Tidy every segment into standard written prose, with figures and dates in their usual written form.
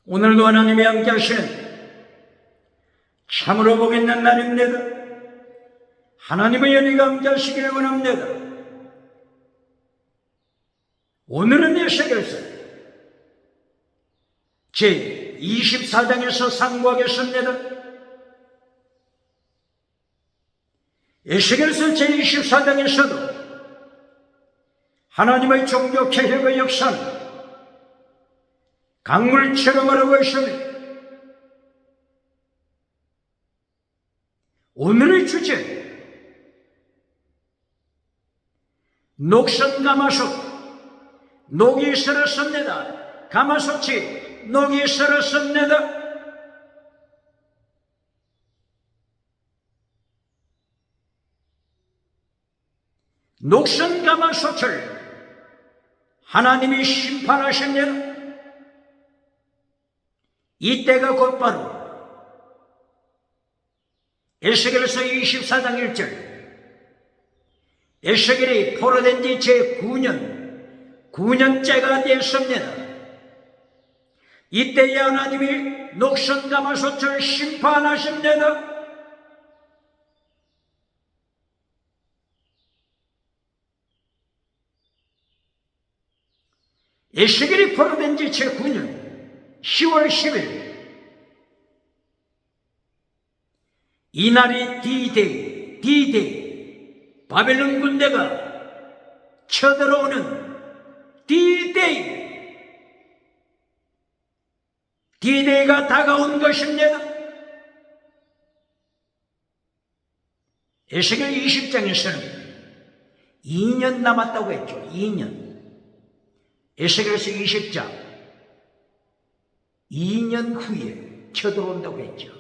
오늘도 하나님이 함께 하시는 참으로 복 있는 날입니다. 하나님의 연희가 함께 하시기를 원합니다. 오늘은 에스겔서 제24장에서 상고하겠습니다. 에스겔서 제24장에서도 하나님의 종교 개혁의 역사는 강물처럼 흐르고 있습니다. 오늘의 주제, 녹슨 가마솥, 녹이 슬었습니다. 가마솥이 녹이 슬었습니다. 녹슨 가마솥을 하나님이 심판하십니다. 이때가 곧바로 에스겔서 24장 1절, 에스겔이 포로된 지 제9년째가 되었습니다. 이때에 하나님이 녹슨 가마솥을 심판하십니다. 에스겔이 포로된 지 제9년 10월 10일, 이날이 D-Day, 바벨론 군대가 쳐들어오는 D-Day가 다가온 것입니다. 에스겔 20장에서는 2년 남았다고 했죠. 2년. 에스겔서 20장 2년 후에 쳐들어온다고 했죠.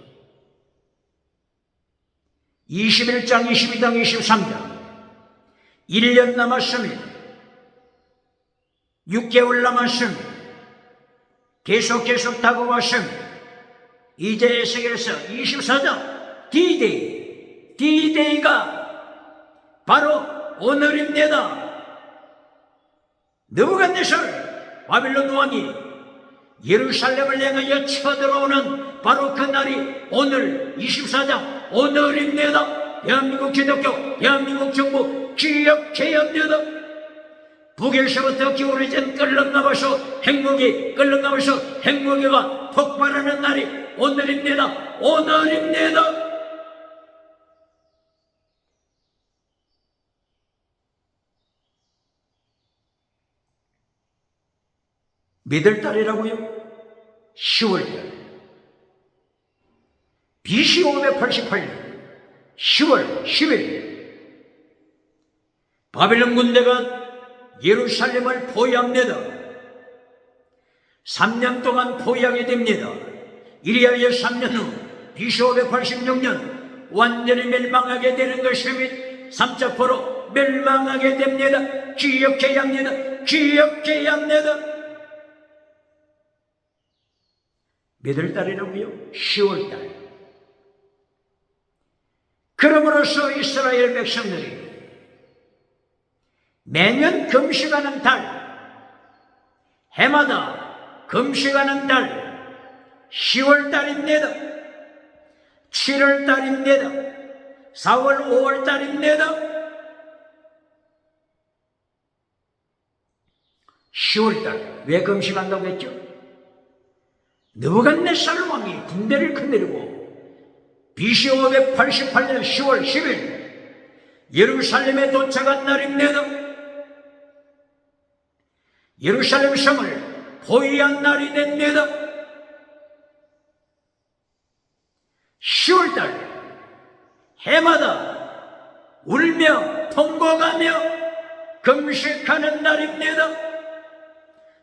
21장, 22장, 23장 1년 남았습니다. 6개월 남았습니다. 계속 다가왔습니다. 이제 에스겔서 24장 D-Day가 바로 오늘입니다. 느부갓네살 바빌론 왕이 예루살렘을 향하여 쳐들어오는 바로 그 날이 오늘 24장 오늘입니다. 대한민국 기독교, 대한민국 정부 기억해야 합니다. 북에서부터 기울어진 끓는나무에서 핵무기가 폭발하는 날이 오늘입니다. 오늘입니다. 몇월 달이라고요? 10월달. BC 588년 10월 10일 바벨론 군대가 예루살렘을 포위합니다. 3년 동안 포위하게 됩니다. 이리하여 3년 후 BC 586년 완전히 멸망하게 되는 것입니다. 3차포로 멸망하게 됩니다. 기억해야 합니다. 기억해야 합니다. 몇월 달이라고요? 10월달. 그러므로서 이스라엘 백성들이 매년 금식하는 달, 해마다 금식하는 달 10월달입니다. 7월달입니다. 4월, 5월달입니다. 10월달. 왜 금식한다고 했죠? 느부갓네살 왕이 군대를 거느리고 BC 588년 10월 10일 예루살렘에 도착한 날입니다. 예루살렘 성을 포위한 날이 됩니다. 10월달 해마다 울며 통곡하며 금식하는 날입니다.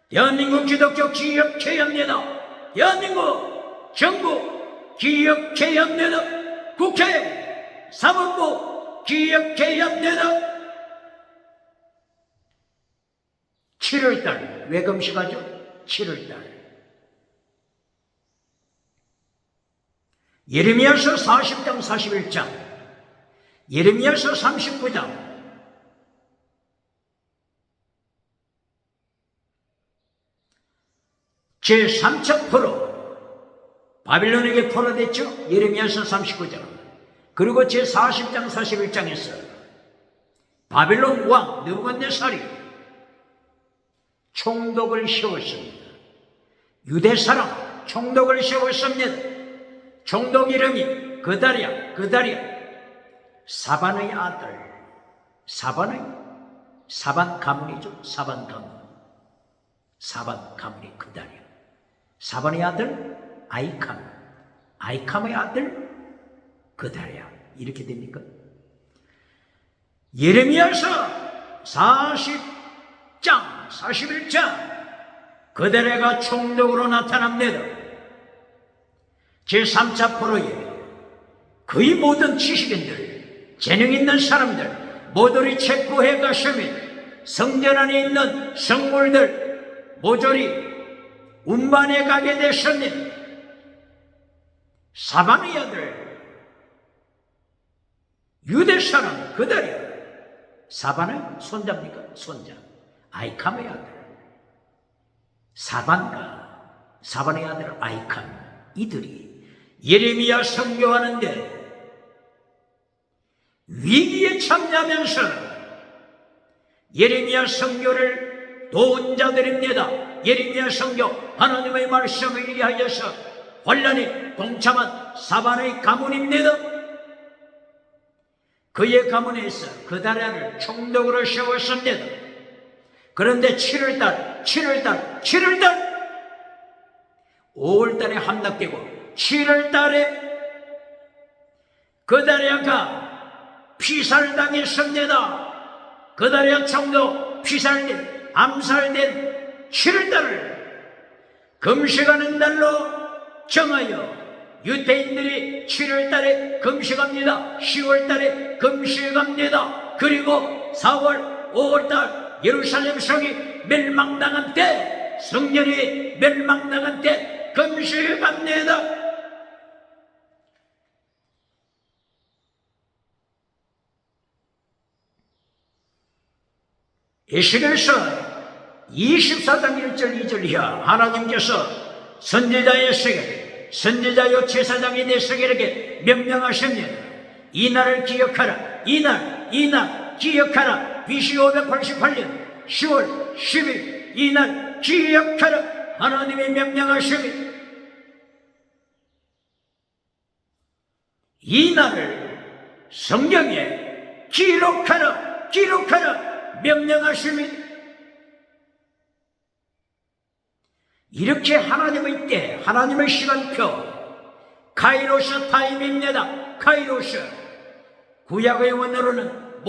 대한민국 기독교 기억해야 합니다. 대한민국 정부 기억해야 합니다. 국회 사법부 기억해야 합니다. 7월달 왜 금식하죠? 7월달 예레미야서 40장 41장 예레미야서 39장 제3차 포로 바빌론에게 포로됐죠. 예레미야서 39장. 그리고 제40장 41장에서 바빌론 왕 느부갓네살이 총독을 세웠습니다. 유대 사람 총독을 세웠습니다. 총독 이름이 그다랴. 사반의 아들. 사반 가문이죠. 사반 가문이 그다랴. 사반의 아들 아이캄의 아들 그다랴. 이렇게 됩니까? 예레미야서 40장 41장 그다랴가 총독으로 나타납니다. 제3차 포로에 거의 모든 지식인들, 재능 있는 사람들 모조리 체포해 가시며 성전 안에 있는 성물들 모조리 운반해 가게 되셨니 사반의 아들 유대 사람 그다랴. 사반의 손자입니까? 손자. 아이캄의 아들 사반의 아들 아이캄. 이들이 예레미야 선교하는데 위기에 참여하면서 예레미야 선교를 도운 자들입니다. 예레미야 선교 하나님의 말씀을 위하여서 환란에 동참한 사반의 가문입니다. 그의 가문에서 그다랴를 총독으로 세웠습니다. 그런데 7월달 5월달에 함락되고 7월달에 그다랴가 피살당했습니다. 그다랴 총독 피살된 암살된 7월달을 금식하는 달로 정하여 유대인들이 7월달에 금식합니다. 10월달에 금식합니다. 그리고 4월 5월달 예루살렘 성이 멸망당한 때 성전이 멸망당한 때 금식합니다. 에스겔서 24장 1절 2절 이하 하나님께서 선지자 에스겔 선지자요 제사장인 에스겔에게 명령하십니다. 이 날을 기억하라. 이 날 기억하라. BC 588년 10월 10일 이 날 기억하라. 하나님이 명령하십니다. 이 날을 성경에 기록하라 명령하십니다. 이렇게 하나님의 때, 하나님의 시간표, 카이로스 타임입니다. 카이로스. 구약의 원어로는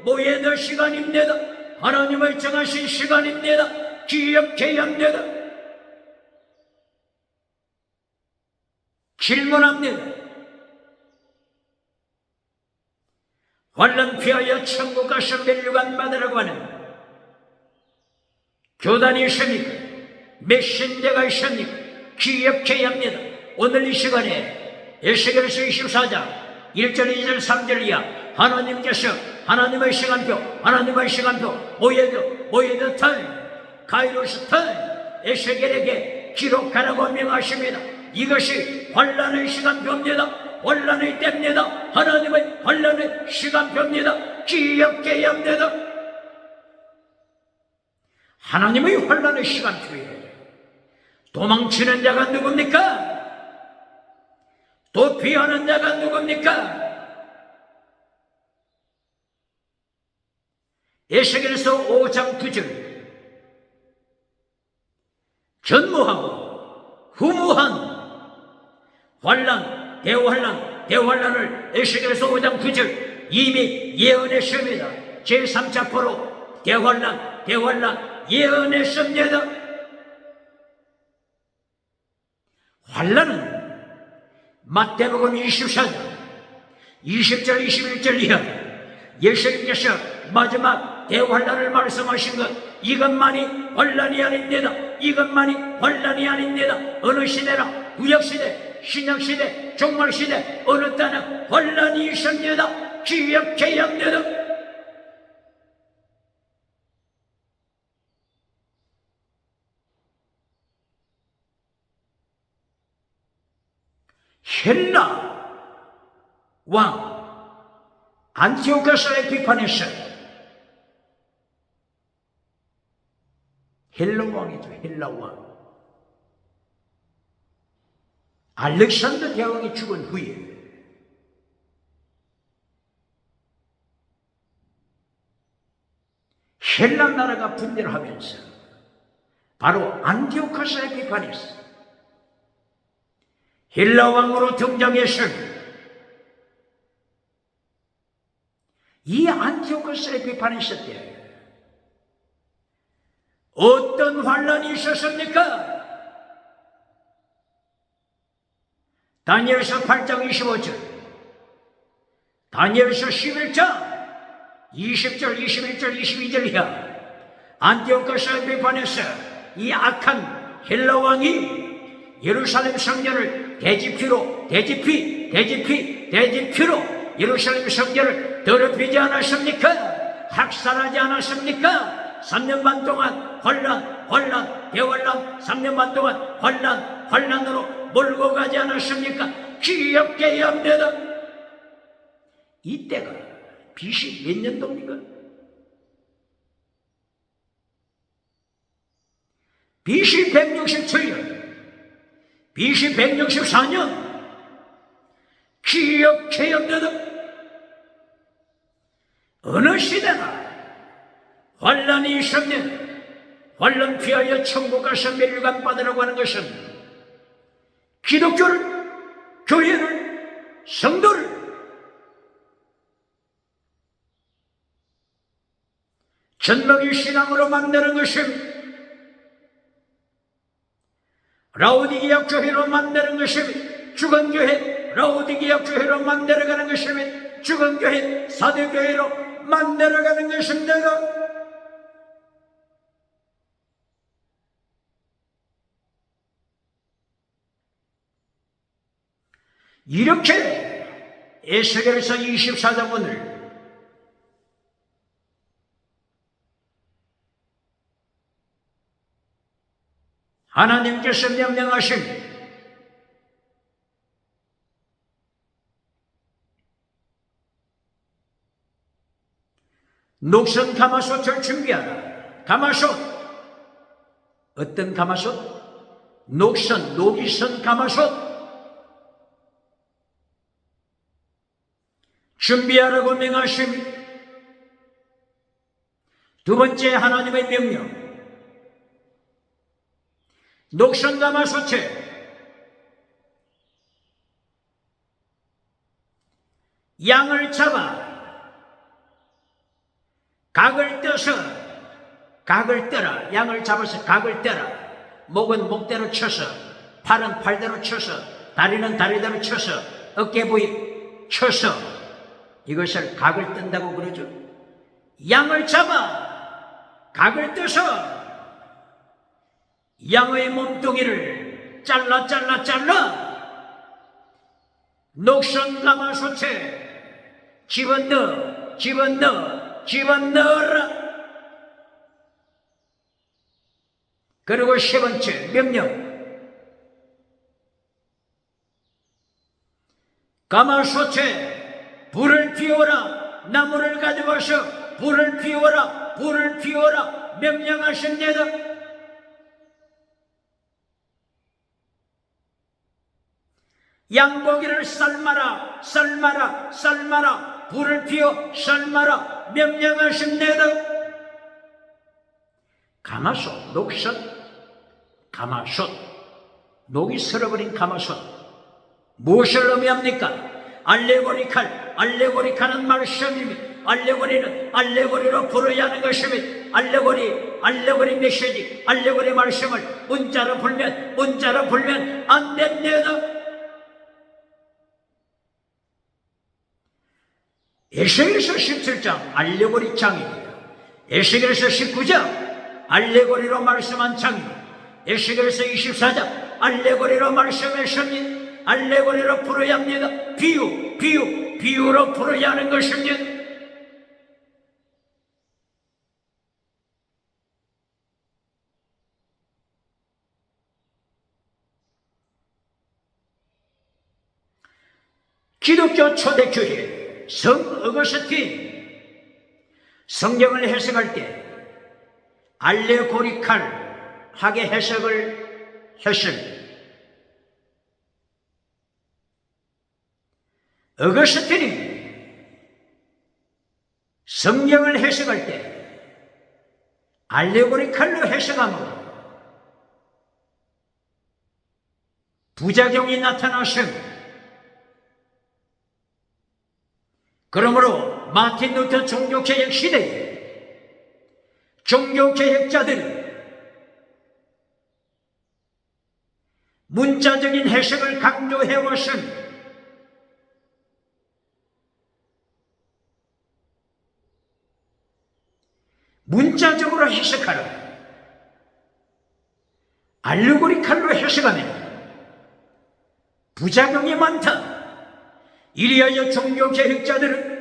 모예드 시간입니다. 하나님의 정하신 시간입니다. 기억해야 합니다. 질문합니다. 환란 피하여 천국 가서 멸류관 받으라고 하는 교단이 있습니까? 메신저가 있습니까? 기억해야 합니다. 오늘 이 시간에 에스겔서 24장 1절 2절 3절 이하 하나님께서 하나님의 시간표 모예드 타임 카이로스 타임 에스겔에게 기록하라고 명하십니다. 이것이 환란의 시간표입니다. 환란의 때입니다. 하나님의 환란의 시간표입니다. 기억해야 합니다. 하나님의 환란의 시간표에 도망치는 자가 누굽니까? 도피하는 자가 누굽니까? 에스겔서 5장 9절 전무하고 후무한 환란, 대환란을 에스겔서 5장 9절 이미 예언했습니다. 제3차 포로 대환란 예언했습니다. 환란은 마태복음 24장 20절 21절 이하 예수님께서 마지막 대환란을 말씀하신 것 이것만이 환란이 아닙니다. 이것만이 환란이 아닙니다. 어느 시대나 구약시대, 신약시대, 종말시대 어느 때나 환란이 있습니다. 기억해야 합니다. 헬라 왕 안티오코스 에피파네스, 헬라 왕이죠. 헬라 왕. 알렉산더 대왕이 죽은 후에 헬라 나라가 분열을 하면서 바로 안티오코스 에피파네스 헬라 왕으로 등장했을 이 안티오코스 에피파네스 때 어떤 환란이 있었습니까? 다니엘서 8장 25절, 다니엘서 11장 20절, 21절, 22절 이하 안티오코스 에피파네스 이 악한 헬라 왕이 예루살렘 성전을 대지피로 예루살렘 성전을 더럽히지 않았습니까? 학살하지 않았습니까? 3년 반 동안 환란, 대환란, 3년 반 동안 환란으로 몰고 가지 않았습니까? 기억해야 합니다. 이때가 BC 몇 년도입니까? BC 167년, BC 164년, 기억해야 합니다. 어느 시대나 환란이 있으면 환란 피하여 천국 가서 멸류관 받으라고 하는 것은 기독교를, 교회를, 성도를 전먹이 신앙으로 만드는 것입니다. 라오디게아 교회로 만드는 것입니다. 죽은 교회, 라오디게아 교회로 만들어가는 것입니다. 죽은 교회, 사대교회로 만들어가는 것입니다. 이렇게 에스겔서 24장 오늘 하나님께서 명령하신 녹슨 가마솥을 준비하라. 가마솥, 어떤 가마솥? 녹이 선 가마솥 준비하라고 명하심. 두 번째 하나님의 명령, 녹슨 가마솥에 양을 잡아 각을 떠라. 양을 잡아서 각을 떠라. 목은 목대로 쳐서, 팔은 팔대로 쳐서, 다리는 다리대로 쳐서, 어깨 부위 쳐서, 이것을 각을 뜬다고 그러죠. 양을 잡아 각을 떠서 양의 몸뚱이를 잘라 녹슨 가마솥에 집어넣어라. 그리고 세 번째 명령, 가마솥에 불을 피워라. 나무를 가져와서 불을 피워라 명령하십니다. 양고기를 삶아라. 불을 피워 삶아라 명령하십니다. 가마솥, 녹슨 가마솥, 녹이 설어버린 가마솥, 무엇을 의미합니까? 알레고리카는 말씀입니다. 알레고리로 풀어야 하는 것입니다. 알레고리 메시지, 알레고리 말씀을 문자로 풀면 안 됩니다. 에스겔서 17장 알레고리 장입니다. 에스겔서 19장 알레고리로 말씀한 장입니다. 에스겔서 24장 알레고리로 말씀했습니다. 알레고리로 풀어야 합니다. 비유로 풀어야 하는 것입니다. 기독교 초대교회 성 어거스틴 성경을 해석할 때 알레고리칼하게 해석을 했습니다. 어거스틴이 성경을 해석할 때 알레고리칼로 해석하면 부작용이 나타났습니다. 그러므로 마틴 루터 종교개혁 시대에 종교개혁자들이 문자적인 해석을 강조해왔습니다. 문자적으로 해석하라. 알레고리칼로 해석하면 부작용이 많다. 이리하여 종교개혁자들은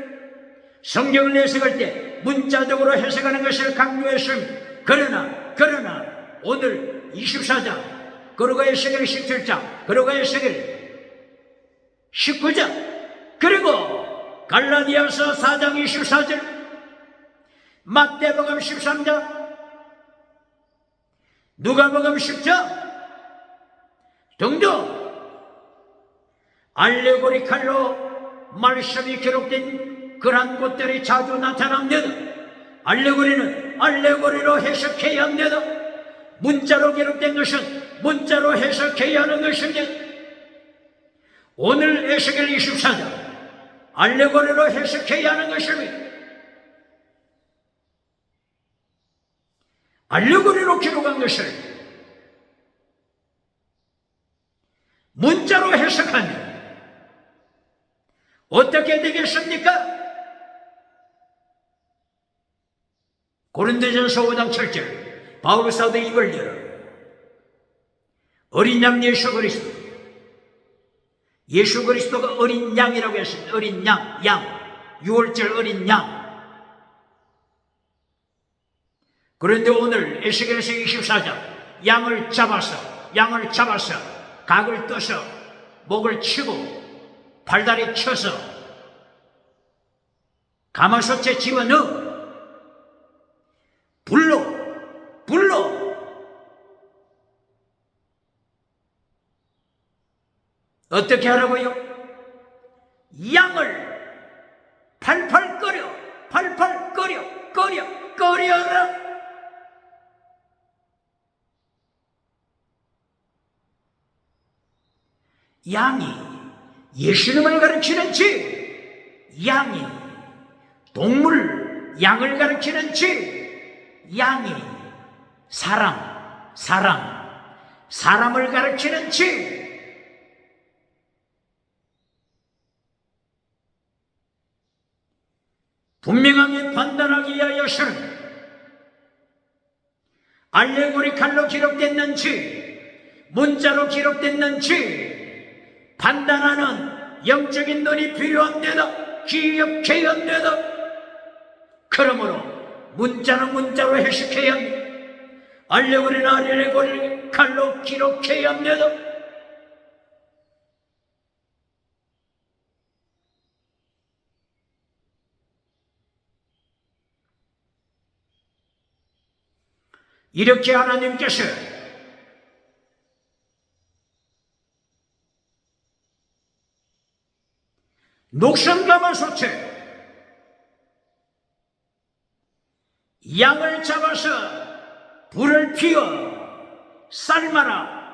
성경을 해석할 때 문자적으로 해석하는 것을 강조했습니다. 그러나 오늘 24장 거로가 에스겔 17장 거로가 에스겔 19장 그리고 갈라디아서 4장 24절 마태복음 13장 누가복음 10장 등등 알레고리칼로 말씀이 기록된 그러한 곳들이 자주 나타납니다. 알레고리는 알레고리로 해석해야 합니다. 문자로 기록된 것은 문자로 해석해야 하는 것입니다. 오늘 에스겔 24장 알레고리로 해석해야 하는 것입니다. 알레고리로 기록한 것을 문자로 해석하면 어떻게 되겠습니까? 고린도전서 5장 7절 바울 사도 입을 열어 어린 양 예수 그리스도가 어린 양이라고 했습니다. 어린 양 6월절 어린 양. 그런데 오늘 에스겔서 24장 양을 잡아서 각을 떠서 목을 치고 발다리 쳐서 가마솥에 집어넣어 불로 어떻게 하라고요? 양을 팔팔 끓여라. 양이 예수님을 가르치는지, 양이 동물, 양을 가르치는지, 양이 사람을 가르치는지, 분명하게 판단하기 위하여서는 알레고리칼로 기록됐는지, 문자로 기록됐는지, 판단하는 영적인 눈이 필요합니다. 기억해야 합니다. 그러므로 문자는 문자로 해석해야 합니다. 알레고리는 알레고리칼로 기록해야 합니다. 이렇게 하나님께서 녹선가마솥에 양을 잡아서 불을 피워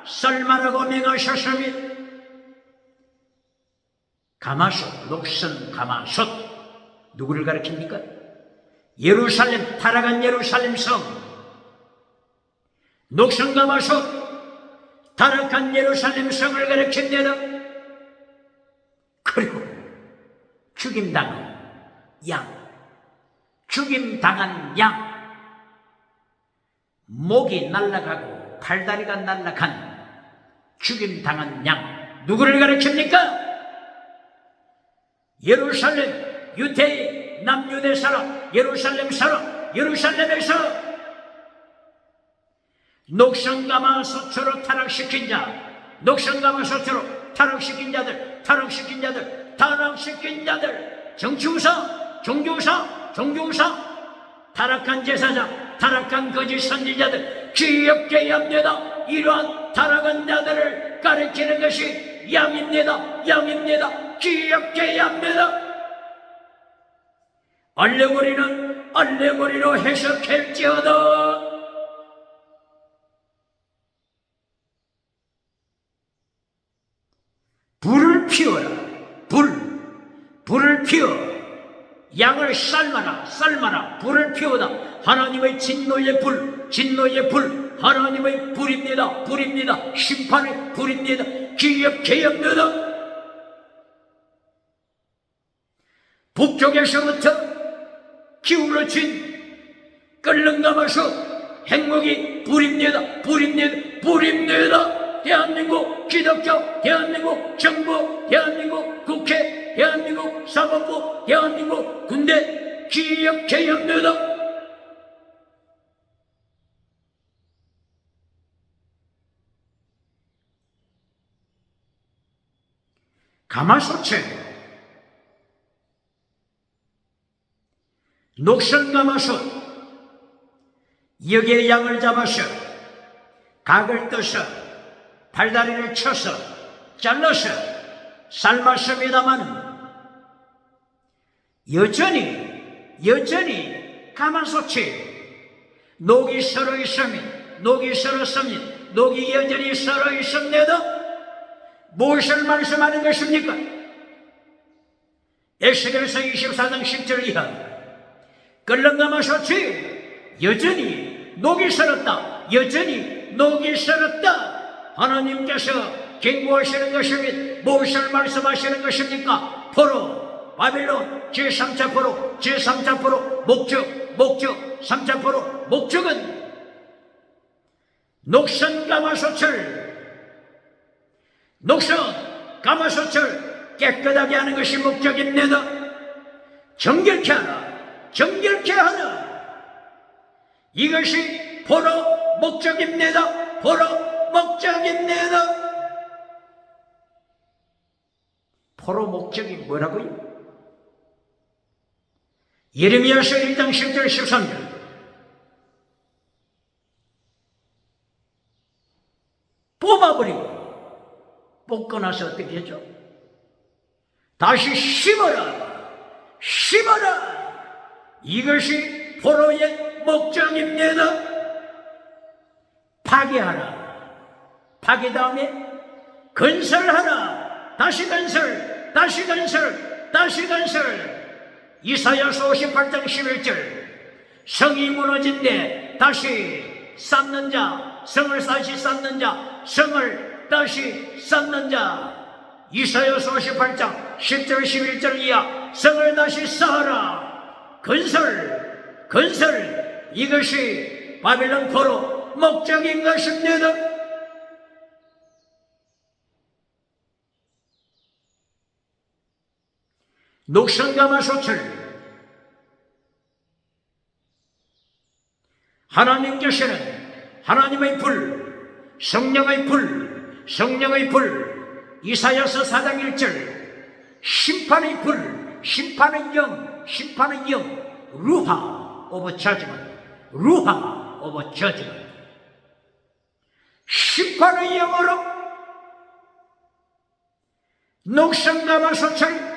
삶아라고 명하셨습니다. 가마솥, 녹선 가마솥 누구를 가리킵니까? 예루살렘, 타락한 예루살렘 성, 녹선 가마솥, 타락한 예루살렘 성을 가리킵니다. 그리고 죽임당한 양, 목이 날아가고 팔다리가 날아간 죽임당한 양, 누구를 가르칩니까? 예루살렘, 유대인, 남유대 사람, 예루살렘 사람, 예루살렘에서 녹선가마솥으로 타락시킨 자, 녹선가마솥으로 타락시킨 자들 타락시킨 자들, 정치우사, 종교우사, 타락한 제사장, 타락한 거짓 선지자들 기억해야 합니다. 이러한 타락한 자들을 가리키는 것이 양입니다. 기억해야 합니다. 알레고리는 알레고리로 해석할지어다. 불을 피워라. 불을 피워. 양을 삶아라. 불을 피우다. 하나님의 진노의 불, 하나님의 불입니다. 심판의 불입니다. 기억해야 합니다. 북쪽에서부터 기울어진 끓는 가마솥 행복이 불입니다. 대한민국 기독교, 대한민국 정부, 대한민국 국회, 대한민국 사법부, 대한민국 군대 기억해야 합니다. 가마솥에 녹슨 가마솥 여기에 양을 잡아서 각을 떠서 팔다리를 쳐서 잘라서 삶았습니다만 여전히 가마솥에 녹이 서러있습니다. 녹이 여전히 서러있습니다. 무엇을 말씀하는 것입니까? 에스겔서 24장 10절 이하 끓는 가마솥에 여전히 녹이 서럽다. 하나님께서 경고하시는 것입니다. 무엇을 말씀하시는 것입니까? 포로, 바빌론 제3차 포로, 목적 3차 포로. 목적은 녹슨 가마솥을 깨끗하게 하는 것이 목적입니다. 정결케 하라. 이것이 포로 목적입니다. 포로 목적이 뭐라고요? 예레미야서 1장 10절 13절 뽑아버리고 뽑고 나서 어떻게 하죠? 다시 심어라. 이것이 포로의 목적입니다. 파괴 다음에 건설하라. 다시 건설. 이사야서 58장 11절 성이 무너진 데 다시 쌓는 자, 성을 다시 쌓는 자. 이사야서 58장 10절 11절 이하 성을 다시 쌓아라. 건설. 이것이 바빌론 포로 목적인 것입니다. 녹슨 가마솥을 하나님께서는 하나님의 불, 성령의 불, 이사야서 4장 1절 심판의 불, 심판의 영, 루하 오브 저지먼트, 심판의 영으로 녹슨 가마솥을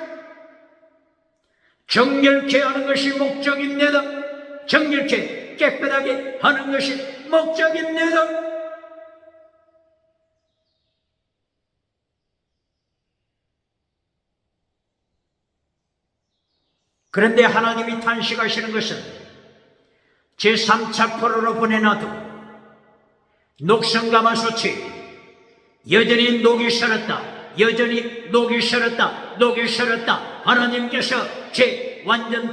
정결케 하는 것이 목적입니다. 정결케 깨끗하게 하는 것이 목적입니다. 그런데 하나님이 탄식하시는 것은 제3차 포로로 보내놔도 녹슨 가마솥이 여전히 녹이 서렸다. 하나님께서 완전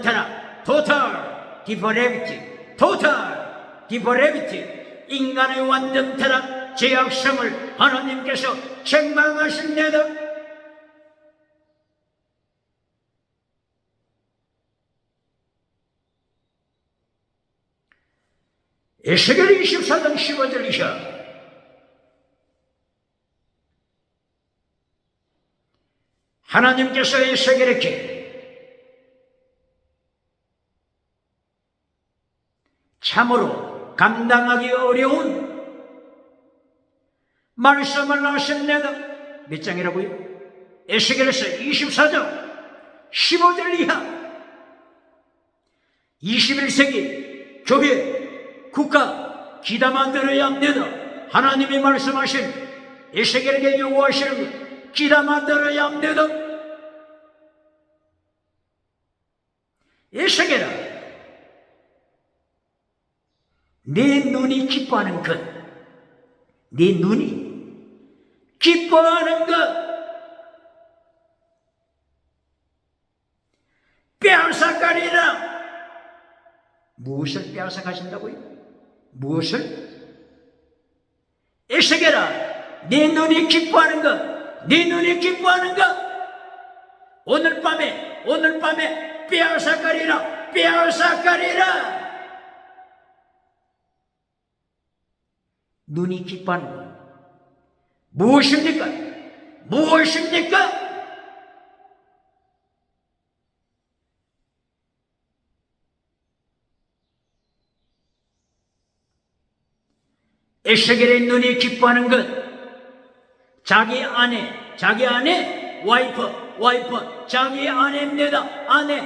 타락, total depravity, 인간의 완전 타락, 죄악성을 하나님께서 책망하십니다. 에스겔 24장 15절 이하 하나님께서 에스겔에게 참으로 감당하기 어려운 말씀을 하셨네다. 몇 장이라고요? 에스겔에서 24장 15절 이하. 21세기 교회, 국가, 기다만 들어야 합니다. 하나님이 말씀하신 에스겔에게 요구하시는 것, 기다만 들어야 합니다. 에스겔아, 내 눈이 기뻐하는 것, 네 눈이 기뻐하는 것, 빼앗아가리라. 무엇을 빼앗아가신다고요? 무엇을? 에스겔아, 네 눈이 기뻐하는 것, 네 눈이 기뻐하는 것, 오늘 밤에 빼앗아가리라, 빼앗아가리라. 눈이 기뻐하는 것 무엇입니까? 무엇입니까? 에스겔의 눈이 기뻐하는 것, 자기 아내, 와이프, 자기 아내입니다. 아내,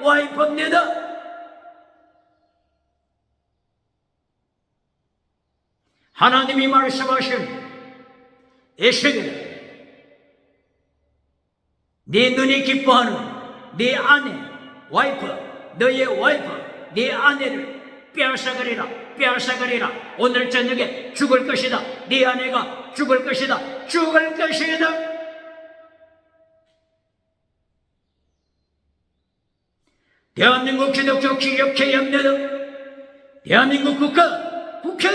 와이프입니다. 하나님이 말씀하신 에스겔, 네 눈이 기뻐하는 네 아내, 너의 와이프, 네 아내를 빼앗아가리라. 오늘 저녁에 죽을 것이다. 네 아내가 죽을 것이다. 대한민국 기독교 기력회의 합니다. 대한민국 국회,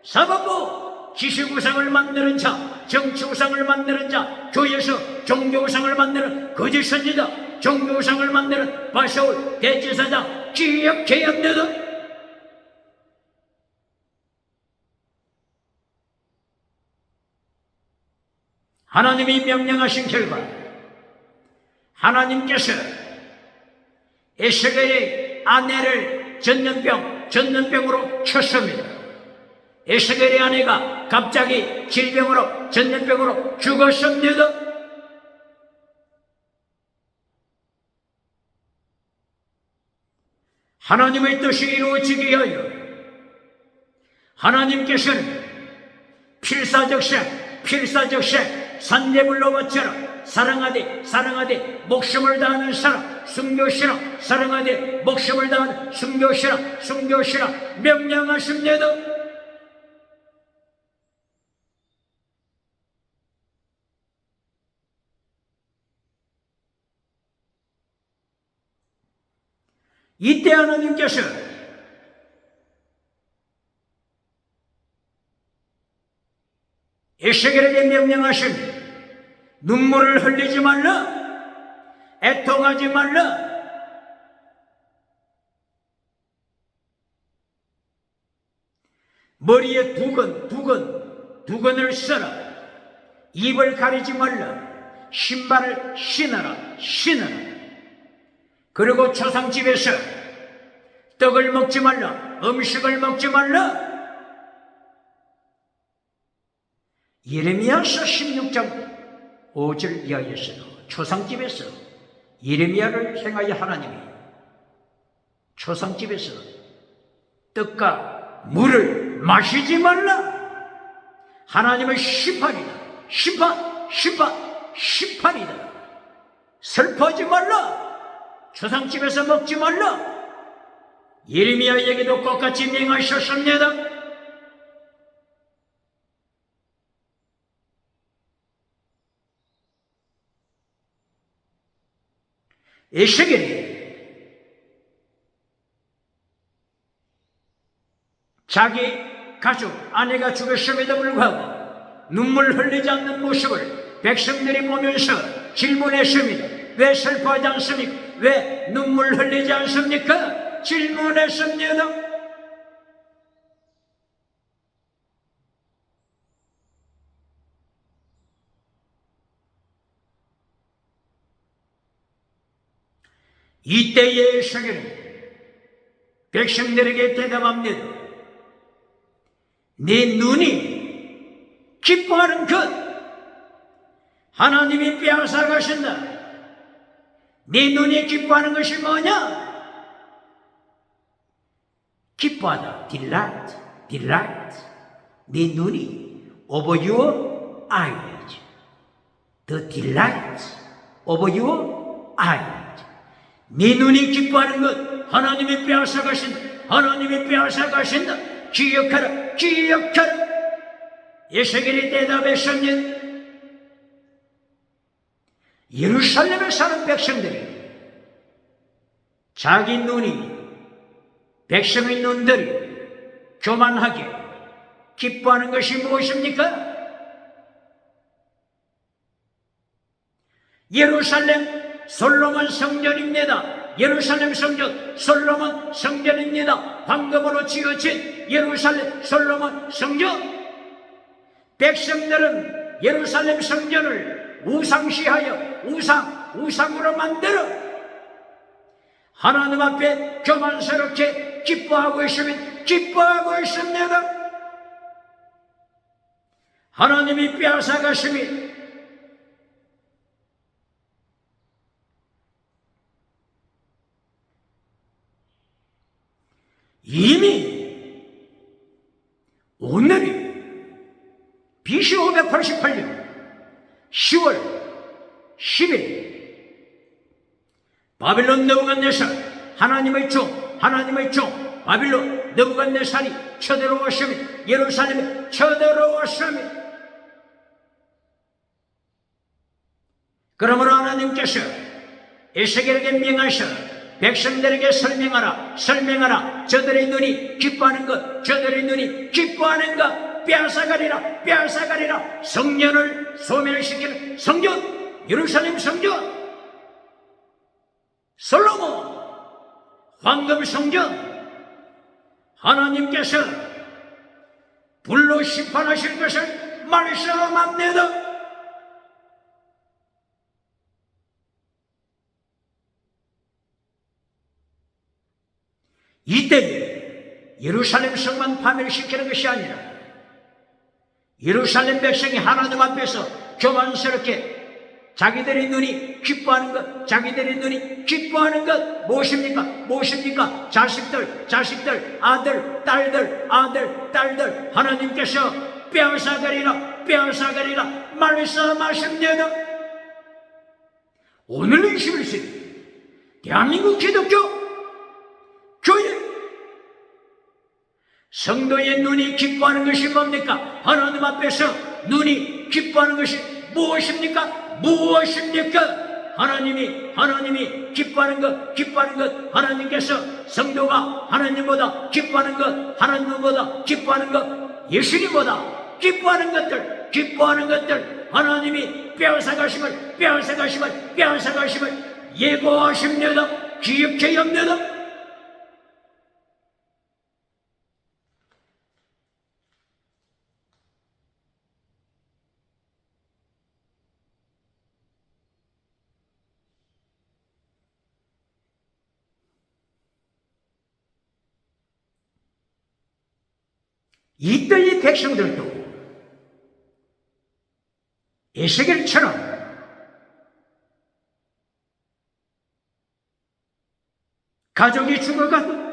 사법부, 지식우상을 만드는 자, 정치우상을 만드는 자, 교회에서 종교우상을 만드는 거짓 선지자, 종교우상을 만드는 바서울 대제사장 기력회의 합니다. 하나님이 명령하신 결과 하나님께서 에스겔의 아내를 전염병으로 쳤습니다. 에스겔의 아내가 갑자기 전염병으로 죽었습니다. 하나님의 뜻이 이루어지기 위하여 하나님께서는 필사적생 산재물로 바쳐라. 사랑하되 목숨을 다하는 사람 순교시라. 사랑하되 목숨을 다하는 순교시라 명령하십니다. 이때 하나님께서 에스겔에게 명령하신 눈물을 흘리지 말라, 애통하지 말라. 머리에 두건을 써라. 입을 가리지 말라. 신발을 신어라. 그리고 초상집에서 떡을 먹지 말라. 음식을 먹지 말라. 예레미야서 16장 5절 이하에서도 초상집에서 예레미야를 향하여 하나님이 초상집에서 떡과 물을 마시지 말라. 하나님의 심판이다. 심판이다. 슬퍼하지 말라. 초상집에서 먹지 말라. 예레미야에게도 똑같이 명하셨습니다. 에스겔이 자기 가족, 아내가 죽었음에도 불구하고 눈물 흘리지 않는 모습을 백성들이 보면서 질문했습니다. 왜 슬퍼하지 않습니까? 왜 눈물 흘리지 않습니까? 질문했습니다. 이때의 에스겔은 백성들에게 대답합니다. 네 눈이 기뻐하는 것, 하나님이 빼앗아 가신다. 네 눈이 기뻐하는 것이 뭐냐? 기뻐하다. delight, delight. 네 눈이 over your eyes. The delight over your eyes. 네 눈이 기뻐하는 것, 하나님이 빼앗아 가신다. 하나님이 빼앗아 가신다. 기억하라, 기억하라. 에스겔이 대답했습니다. 예루살렘에 사는 백성들이 자기 눈이, 백성의 눈들이 교만하게 기뻐하는 것이 무엇입니까? 예루살렘 솔로몬 성전입니다. 예루살렘 성전 솔로몬 성전입니다. 황금으로 지어진 예루살렘 솔로몬 성전. 백성들은 예루살렘 성전을 우상시하여 우상으로 만들어 하나님 앞에 교만스럽게 기뻐하고 있습니다. 하나님이 빼앗아 가심이 이미 오늘이 BC 588년 10월 10일 바빌론 느부갓네살 하나님의 종 바빌론 느부갓네살이 쳐들어왔으며 예루살렘에 쳐들어왔으며 그러므로 하나님께서 에스겔에게 명하셔 백성들에게 설명하라. 저들의 눈이 기뻐하는 것, 빼앗아가리라. 성전을 소멸시키는 성전, 예루살렘 성전, 솔로몬 황금 성전, 하나님께서 불로 심판하실 것을 말씀합니다. 이때에 예루살렘 성만 파멸시키는 것이 아니라 예루살렘 백성이 하나님 앞에서 교만스럽게 자기들의 눈이 기뻐하는 것 무엇입니까? 자식들, 아들, 딸들 하나님께서 빼앗아가리라 말씀하십니다. 오늘 21세기 대한민국 기독교 교회 성도의 눈이 기뻐하는 것이 뭡니까? 하나님 앞에서 눈이 기뻐하는 것이 무엇입니까? 하나님이 기뻐하는 것 하나님께서 성도가 하나님보다 기뻐하는 것 예수님보다 기뻐하는 것들 하나님이 빼앗아가심을 예고하십니다. 기억해야 합니다. 이때의 백성들도 에스겔처럼 가족이 죽어가도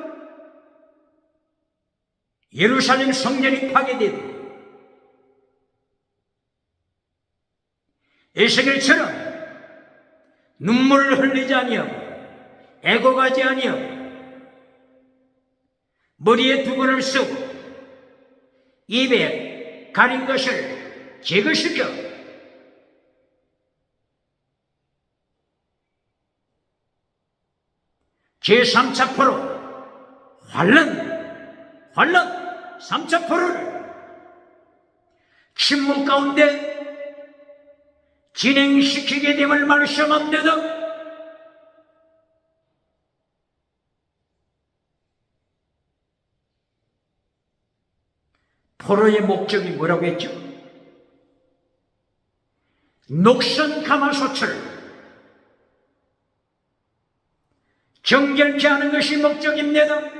예루살렘 성전이 파괴되고 에스겔처럼 눈물을 흘리지 아니하고 애고가지 아니하고 머리에 두건을 쓰고 입에 가린 것을 제거시켜 제3차 포로 환란 3차 포로를 침묵 가운데 진행시키게 됨을 말씀합니다. 포로의 목적이 뭐라고 했죠? 녹슨 가마솥을 정결케 하는 것이 목적입니다.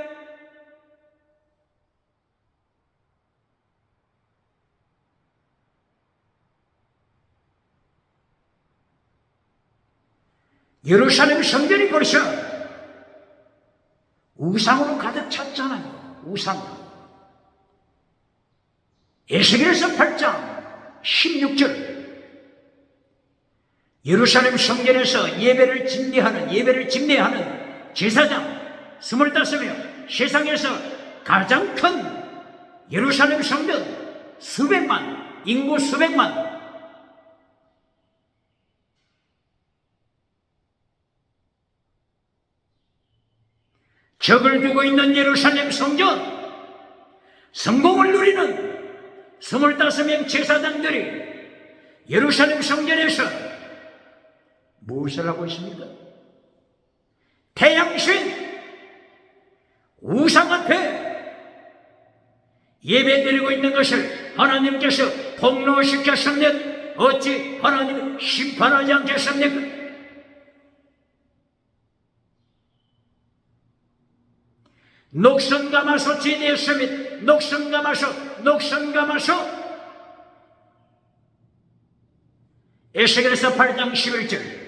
예루살렘 성전이 벌써 우상으로 가득 찼잖아요. 우상. 에스겔서 8장 16절. 예루살렘 성전에서 예배를 집례하는 제사장 25명, 세상에서 가장 큰 예루살렘 성전 수백만, 인구 수백만. 적을 두고 있는 예루살렘 성전, 성공을 누리는 25명 제사장들이 예루살렘 성전에서 무엇을 하고 있습니까? 태양신, 우상 앞에 예배드리고 있는 것을 하나님께서 폭로시켰습니까? 어찌 하나님은 심판하지 않겠습니까? 녹선가마솥 제대했습니다. 녹선가마솥. 에스겔서 8장 11절.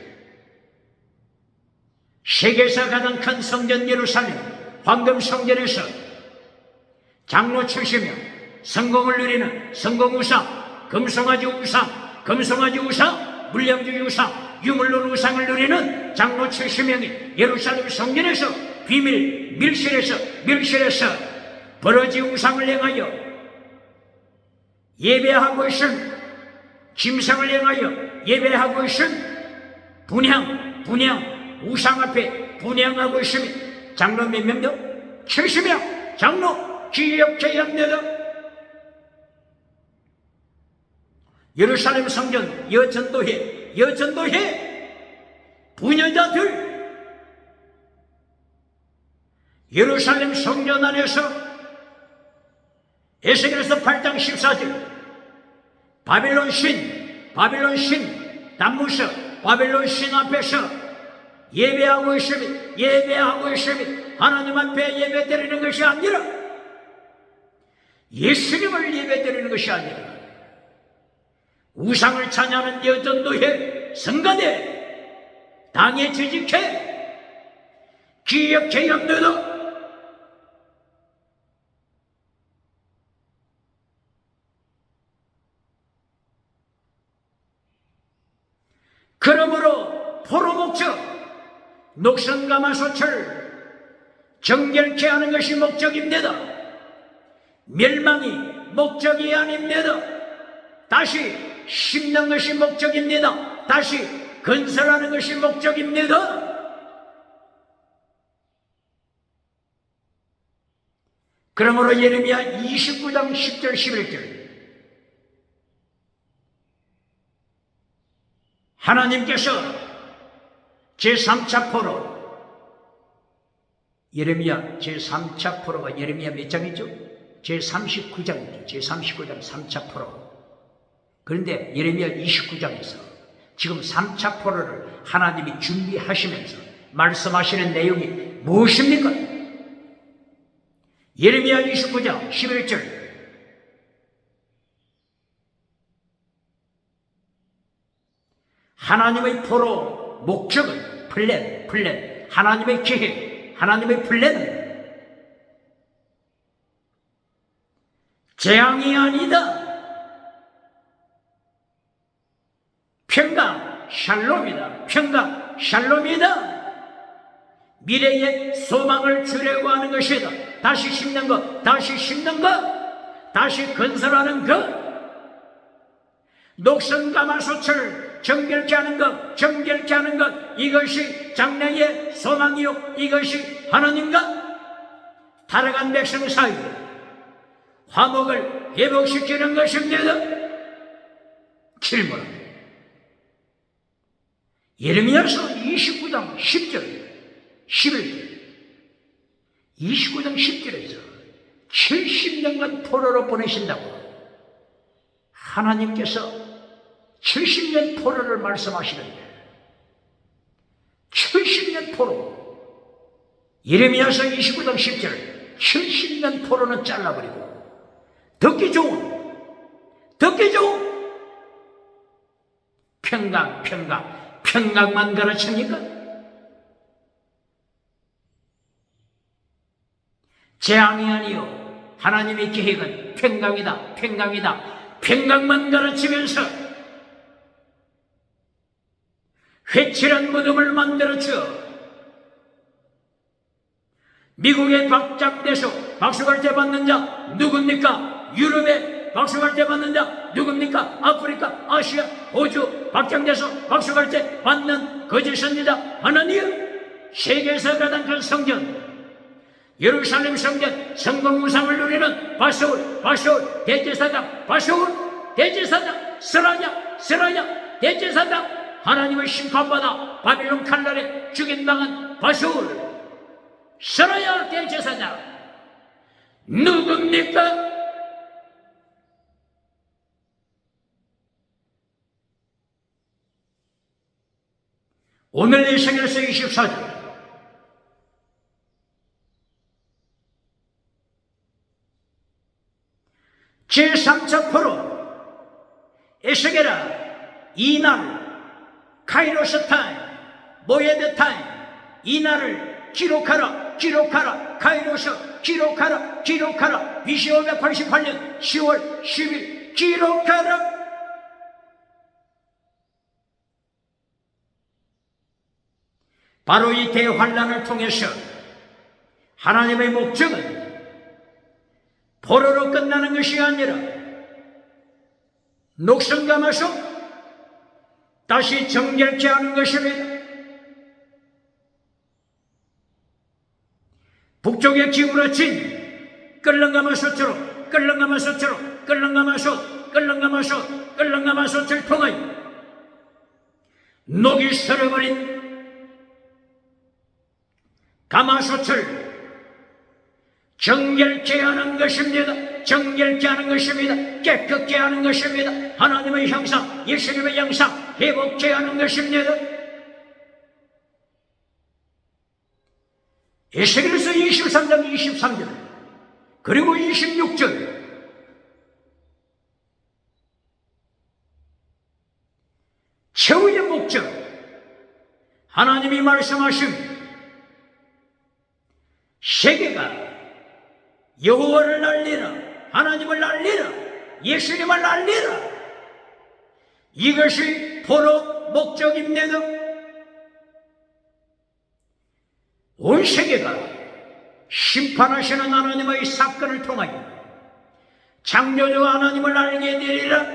세계에서 가장 큰 성전 예루살렘 황금 성전에서 장로 70명, 성공을 누리는 성공우상, 금송아지 우상, 물량주의 우상, 유물론 우상을 누리는 장로 70명이 예루살렘 성전에서 비밀 밀실에서 버러지 우상을 행하여 예배하고 있은, 짐승을 행하여 예배하고 있은 분향 우상 앞에 분향하고 있으면 장로 몇 명도? 70명 장로 기억해야 합니다. 예루살렘 성전 여전도회 부녀자들, 예루살렘 성전 안에서 에스겔서 8장 14절 바빌론 신 단무서 바빌론 신 앞에서 예배하고 있으면 하나님 앞에 예배드리는 것이 아니라 예수님을 예배드리는 것이 아니라 우상을 찬양하는 여전도회 성가대 당에 취직해 기억해야 합니다. 그러므로 포로 목적, 녹선가마솥을 정결케 하는 것이 목적입니다. 멸망이 목적이 아닙니다. 다시 심는 것이 목적입니다. 다시 건설하는 것이 목적입니다. 그러므로 예레미야 29장 10절 11절 하나님께서 제3차 포로, 예레미야 제3차 포로가 예레미야 몇 장이죠? 제39장이죠. 제39장 3차 포로. 그런데 예레미야 29장에서 지금 3차 포로를 하나님이 준비하시면서 말씀하시는 내용이 무엇입니까? 예레미야 29장 11절 하나님의 포로 목적은 플랜 하나님의 계획, 하나님의 플랜은 재앙이 아니다. 평강 샬롬이다. 미래의 소망을 주려고 하는 것이다. 다시 심는 것, 다시 건설하는 것. 녹선가마솥을 정결케 하는 것, 이것이 장래의 소망이요, 이것이 하나님과 타락한 백성 사이에 화목을 회복시키는 것입니다. 질문. 예레미야서 29장 10절 11절 29장 10절에서 70년간 포로로 보내신다고 하나님께서 70년 포로를 말씀하시는데 70년 포로, 예레미야서 29장 10절 70년 포로는 잘라버리고 듣기 좋은 평강만 가르칩니까? 재앙이 아니요 하나님의 계획은 평강이다. 평강만 가르치면서 회칠한 무덤을 만들어주어 미국에 박장대소 박수갈대 받는 자 누굽니까? 유럽에 박수갈대 받는 자 누굽니까? 아프리카, 아시아, 호주 박장대소 박수갈대 받는 거짓입니다. 하나님, 세계에서 가장 큰 성전 예루살렘 성전 성공무상을 누리는 바소울 대제사장 스라야 대제사장 하나님의 심판받아 바빌론 칼날에 죽임당한 바소울 스라야 대제사장 누굽니까? 오늘 에스겔서 24절 제3차 포로 에스겔아 이날 카이로스 타임 모에드 타임 이날을 기록하라 카이로스 기록하라 BC 588년 10월 10일 기록하라. 바로 이 대환란을 통해서 하나님의 목적은 포로로 끝나는 것이 아니라 녹슨 감아서 다시 정결케 하는 것입니다. 북쪽에 기울어진 끌렁가마솥을 통하여 녹이 설어버린 가마솥을 정결케 하는 것입니다. 깨끗게 하는 것입니다. 하나님의 형상, 예수님의 형상 회복케 하는 것입니다. 에스겔서 23장 23절 그리고 26절 최후의 목적 하나님이 말씀하신 세계가 여호와를 알리라, 하나님을 알리라, 예수님을 알리라. 이것이 포로 목적입니다. 온 세계가 심판하시는 하나님의 사건을 통하여 창조주 하나님을 알게 되리라.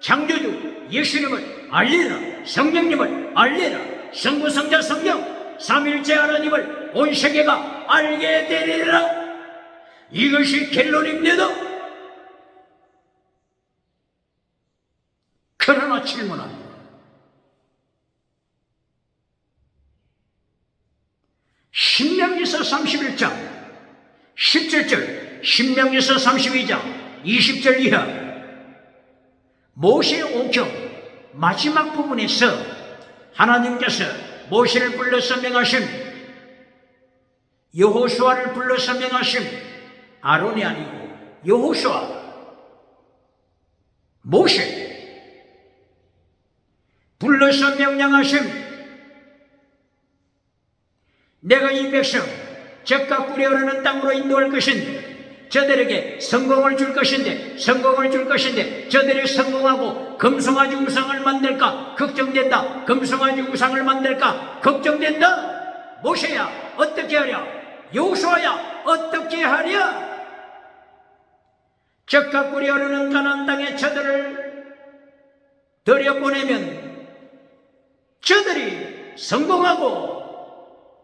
창조주 예수님을 알리라, 성령님을 알리라, 성부 성자 성령 삼일째 하나님을 온 세계가 알게 되리라. 이것이 결론입니다. 그러나 질문합니다. 신명기서 31장 17절, 신명기서 32장 20절 이하 모세 오경 마지막 부분에서 하나님께서 모세를 불러서 명하심, 여호수아를 불러서 명하심, 아론이 아니고 여호수아, 모세 불러서 명령하심, 내가 이 백성 적과 꿀이 흐르는 땅으로 인도할 것인데 저들에게 성공을 줄 것인데 저들이 성공하고 금송아지 우상을 만들까 걱정된다. 금송아지 우상을 만들까 걱정된다. 모세야 어떻게 하랴? 여호수아야 어떻게 하랴? 적과 꿀이 흐르는 가나안 땅에 저들을 들여보내면 저들이 성공하고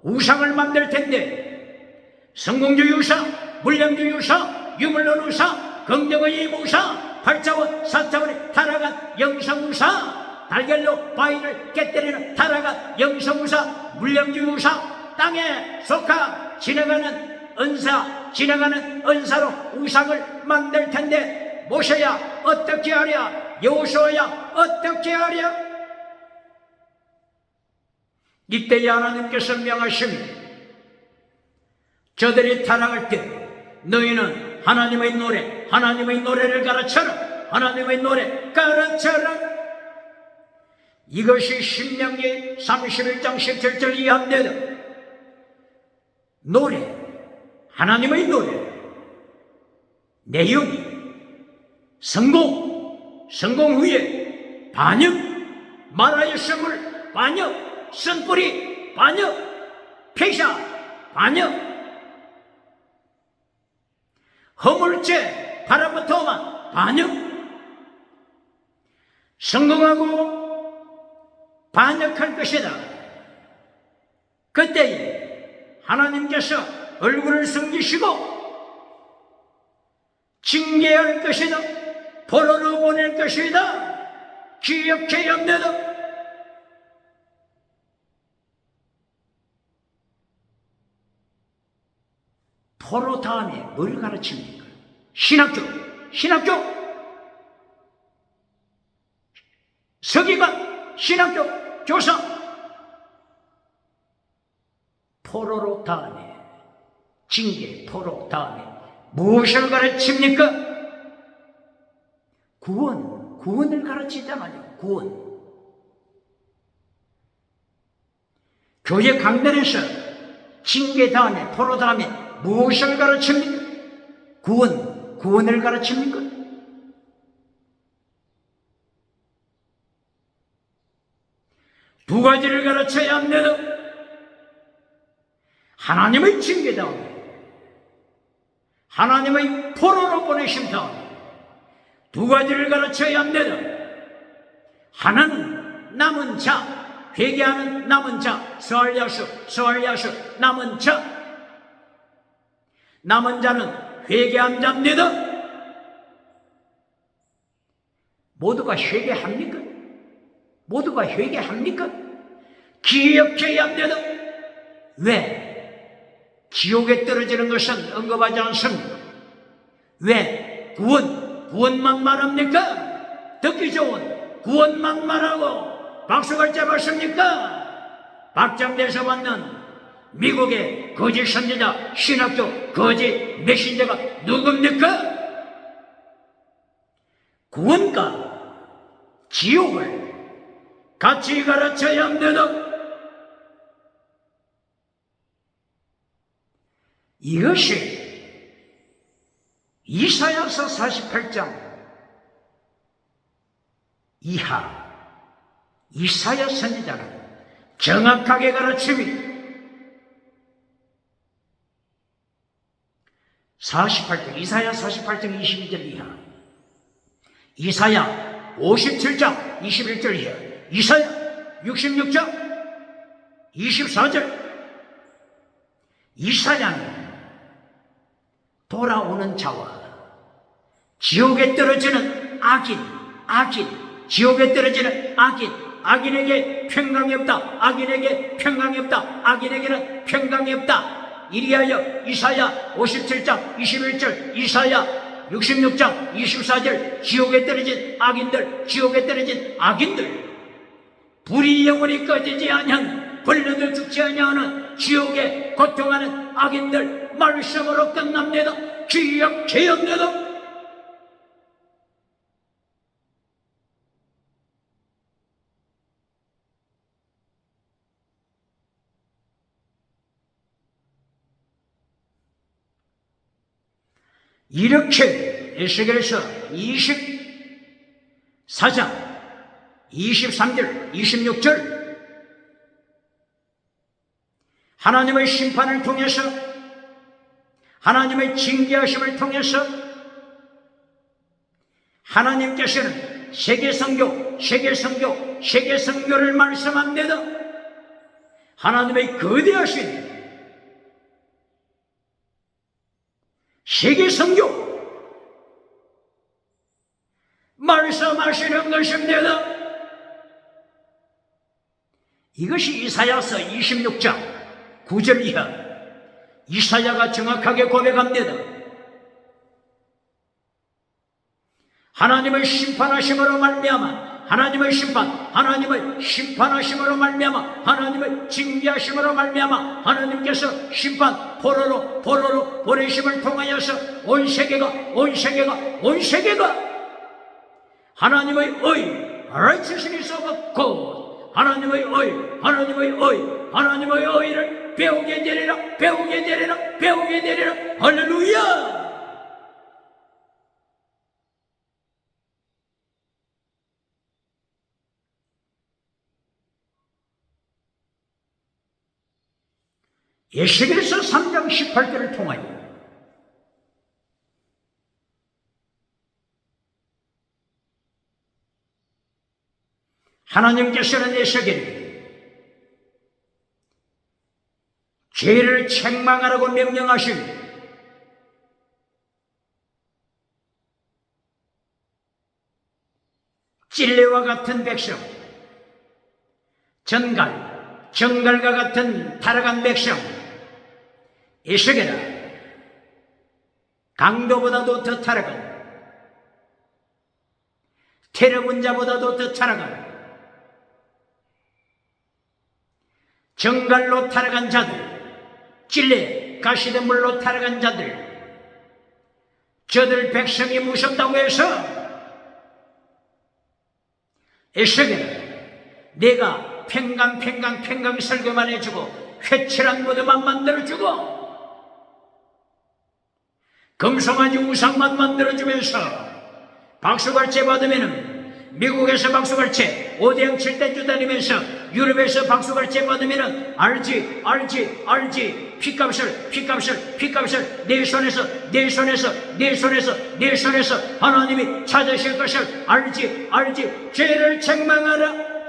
우상을 만들 텐데 성공주의 우상, 물량주의 우상, 유물론 우상, 긍정의 우상, 팔자원, 사자원에 타락한 영성 우상, 달걀로 바위를 깨뜨리는 타락한 영성 우상, 물량주의 우상, 땅에 속한 지나가는 은사로 우상을 만들 텐데 모세야 어떻게 하랴? 여호수아야 어떻게 하랴? 이때 하나님께서 명하심, 저들이 타락할 때 너희는 하나님의 노래를 가르쳐라. 하나님의 노래 가르쳐라. 이것이 신명기 31장 17절 이하입니다. 노래, 하나님의 노래 내용이 성공 후에 반역, 말하였음을 반역, 쓴뿌리 반역, 폐샤 반역, 허물죄 바라부터만 반역, 성공하고 반역할 것이다. 그때에 하나님께서 얼굴을 숨기시고 징계할 것이다. 포로로 보낼 것이다. 기억해야 합니다. 포로 다음에 뭘 가르칩니까? 신학교, 서기관, 신학교, 교사. 포로로 다음에 징계, 포로 다음에 무엇을 가르칩니까? 구원을 가르치잖아요. 구원. 교회 강단에서 징계 다음에 포로 다음에 무엇을 가르칩니까? 구원을 가르칩니까? 두 가지를 가르쳐야 합니다. 하나님의 징계 다음에 하나님의 포로로 보내심 다음에 두 가지를 가르쳐야 합니다. 하나는 남은 자, 회개하는 남은 자, 스알야수, 남은 자. 남은 자는 회개한 자입니다. 모두가 회개합니까? 기억해야 합니다. 왜? 지옥에 떨어지는 것은 언급하지 않습니까? 왜? 구원만 말합니까? 듣기 좋은 구원만 말하고 박수갈 자 맞습니까? 박장대에서 받는 미국의 거짓 선지자, 신학교 거짓 메신저가 누굽니까? 구원과 지옥을 같이 가르쳐야 합니다. 이것이 이사야서 48장 이하 이사야 선지자는 정확하게 가르칩니다. 이사야 48장 22절 이하, 이사야 57장 21절 이하, 이사야 66장 24절. 이사야는 돌아오는 자와 지옥에 떨어지는 지옥에 떨어지는 악인에게 평강이 없다. 악인에게는 평강이 없다. 이리하여 이사야 57장 21절, 이사야 66장 24절, 지옥에 떨어진 악인들, 불이 영원히 꺼지지 아니한, 벌레들 죽지 아니하는 지옥에 고통하는 악인들 말씀으로 끝납니다. 기억해야 합니다. 이렇게 에스겔서 24장 23절 26절 하나님의 심판을 통해서, 하나님의 징계하심을 통해서 하나님께서는 세계선교를 말씀합니다. 하나님의 거대하신 세계선교 말씀하시는 것입니다. 이것이 이사야서 26장 9절 이하 이사야가 정확하게 고백합니다. 하나님의 심판하심으로 말미암아 하나님의 심판, 하나님의 심판하심으로 말미암아, 하나님의 징계하심으로 말미암아 하나님께서 심판 포로로 보내심을 통하여서 온 세계가 하나님의 의, righteousness of God, 하나님의 의를 배우게 되리라. 할렐루야! 에스겔서 3장 18절을 통하여 하나님께서는 에스겔에게 죄를 책망하라고 명령하시고 찔레와 같은 백성, 정갈과 같은 타락한 백성, 에스겔아, 강도보다도 더 타락한, 테러군자보다도 더 타락한, 정갈로 타락한 자들, 찔레, 가시덤불로 타락한 자들, 저들 백성이 무섭다고 해서 에스겔아, 내가 팽강 설교만 해주고 회칠한 무드만 만들어주고 금송아지 우상만 만들어주면서 박수갈채 받으면은 미국에서 박수갈채 5대양 7대주 다니면서 유럽에서 박수갈채 받으면은 알지 피값을 내 손에서 하나님이 찾으실 것을 알지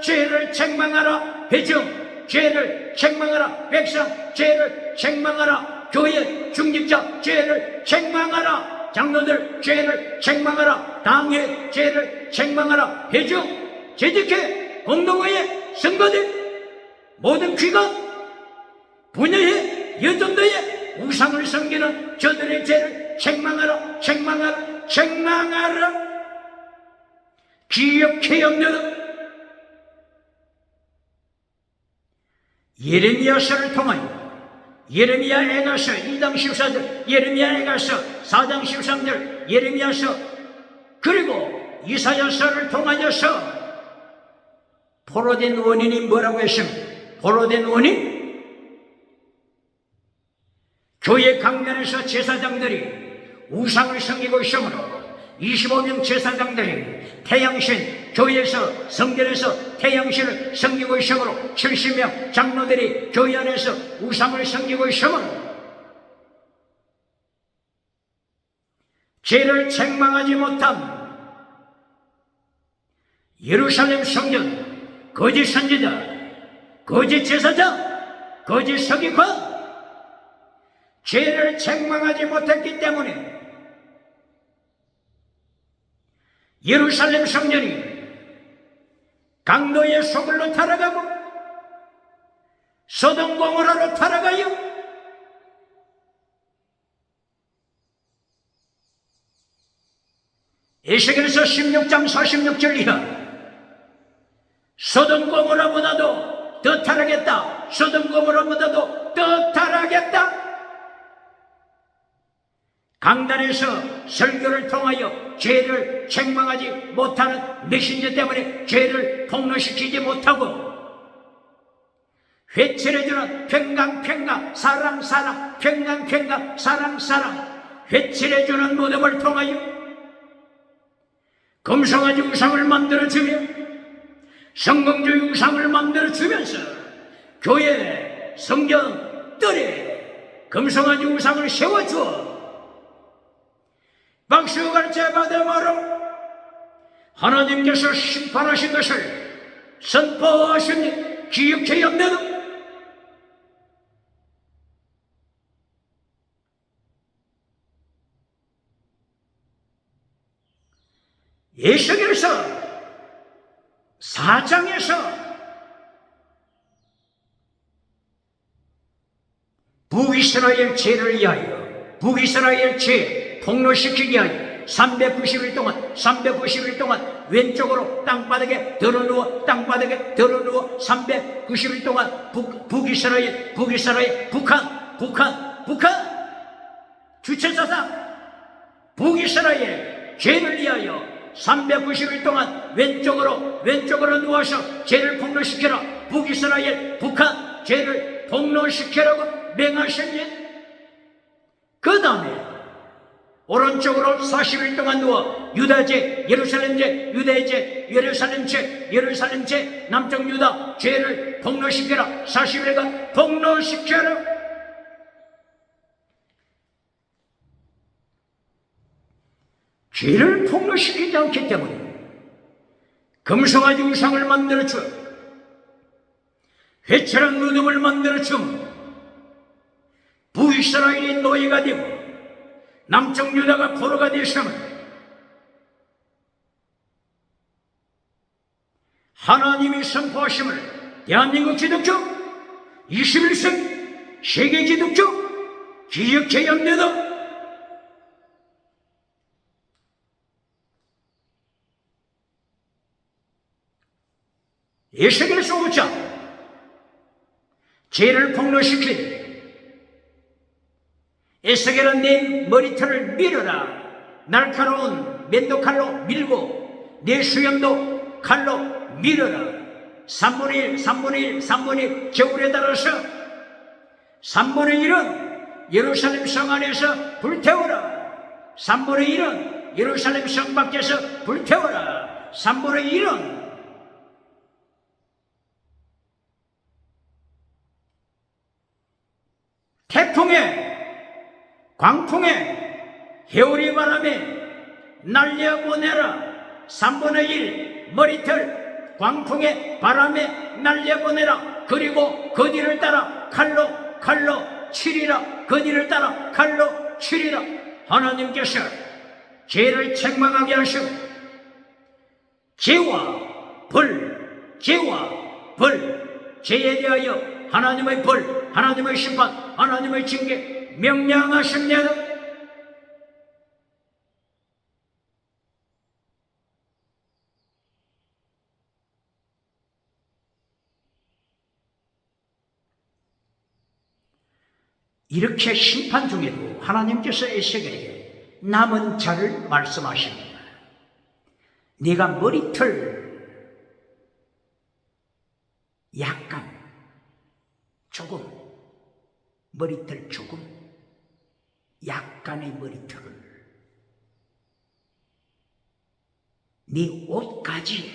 죄를 책망하라 회중, 죄를 책망하라 백성, 죄를 책망하라 교회 중직자, 죄를 책망하라 장로들, 죄를 책망하라 당회, 죄를 책망하라 회중, 재직회, 공동회의 성도들, 모든 귀가 분야의 여정도의 우상을 섬기는 저들의 죄를 책망하라 기억해 없는 예레미야서를 통하여 예레미야에 가서 2장 14절, 예레미야에 가서 4장 13절, 예레미야서 그리고 이사야서를 통하여서 포로된 원인이 뭐라고 했습니까? 포로된 원인? 교회 강단에서 제사장들이 우상을 섬기고 있으므로 25명 제사장들이 태양신, 교회에서 성전에서 태양신을 섬기고 있으므로 70명 장로들이 교회 안에서 우상을 섬기고 있으므로 죄를 책망하지 못한 예루살렘 성전, 거짓 선지자, 거짓 제사장, 거짓 서기관, 죄를 책망하지 못했기 때문에 예루살렘 성전이 강도의 소굴로 타락하고 소돔 고모라로 타락하여 에스겔서 16장 46절 이하 소돔 고모라보다도 더 타락했다. 소돔 고모라보다도 더 타락했다. 강단에서 설교를 통하여 죄를 책망하지 못하는 메신저 때문에 죄를 폭로시키지 못하고 회칠해주는 평강 사랑 평강 사랑 회칠해주는 무덤을 통하여 금송아지 우상을 만들어주며 성공주의 우상을 만들어주면서 교회 성전들에 금송아지 우상을 세워주어 박수갈채 받음으로 하나님께서 심판하신 것을 선포하시니 기억해 없는 에스겔서 4장에서 북이스라엘 죄를 위하여 북이스라엘 죄 폭로시키기 위하여 390일 동안 왼쪽으로 땅바닥에 들어누워 390일 동안 북이스라엘 북한 주체사상 북이스라엘 죄를 위하여 390일 동안 왼쪽으로 누워서 죄를 폭로시켜라. 북이스라엘 북한 죄를 폭로시키라고 명하십니다. 그 다음에 오른쪽으로 40일 동안 누워 유다죄, 예루살렘죄, 유대죄, 예루살렘죄, 남쪽 유다 죄를 폭로시켜라. 40일간 폭로시켜라. 죄를 폭로시키지 않기 때문에 금송아지 우상을 만들어주어 회칠한 무덤을 만들어주어 북이스라엘이 노예가 되고 남쪽 유다가 포로가 되었으면 하나님이 선포하심을 대한민국 기독교 21세기 세계 기독교 기억해야 합니다. 에스겔서 5장 죄를 폭로시키되 에스겔은 내 머리털을 밀어라. 날카로운 맨도칼로 밀고 내 수염도 칼로 밀어라. 3분의 1 겨울에 따라서 3분의 1은 예루살렘 성 안에서 불태워라. 3분의 1은 예루살렘 성 밖에서 불태워라. 3분의 1은 태풍에 광풍에 해오리 바람에 날려보내라. 3분의 1 머리털 광풍에 바람에 날려보내라. 그리고 그 뒤를 따라 칼로 치리라. 그 뒤를 따라 칼로 치리라. 하나님께서 죄를 책망하게 하시고 죄와 벌 죄에 대하여 하나님의 벌, 하나님의 심판, 하나님의 징계 명령하십니다. 이렇게 심판 중에도 하나님께서 에스겔에게 남은 자를 말씀하십니다. 네가 머리털 약간 조금 머리털 조금 약간의 머리털을 네 옷가지에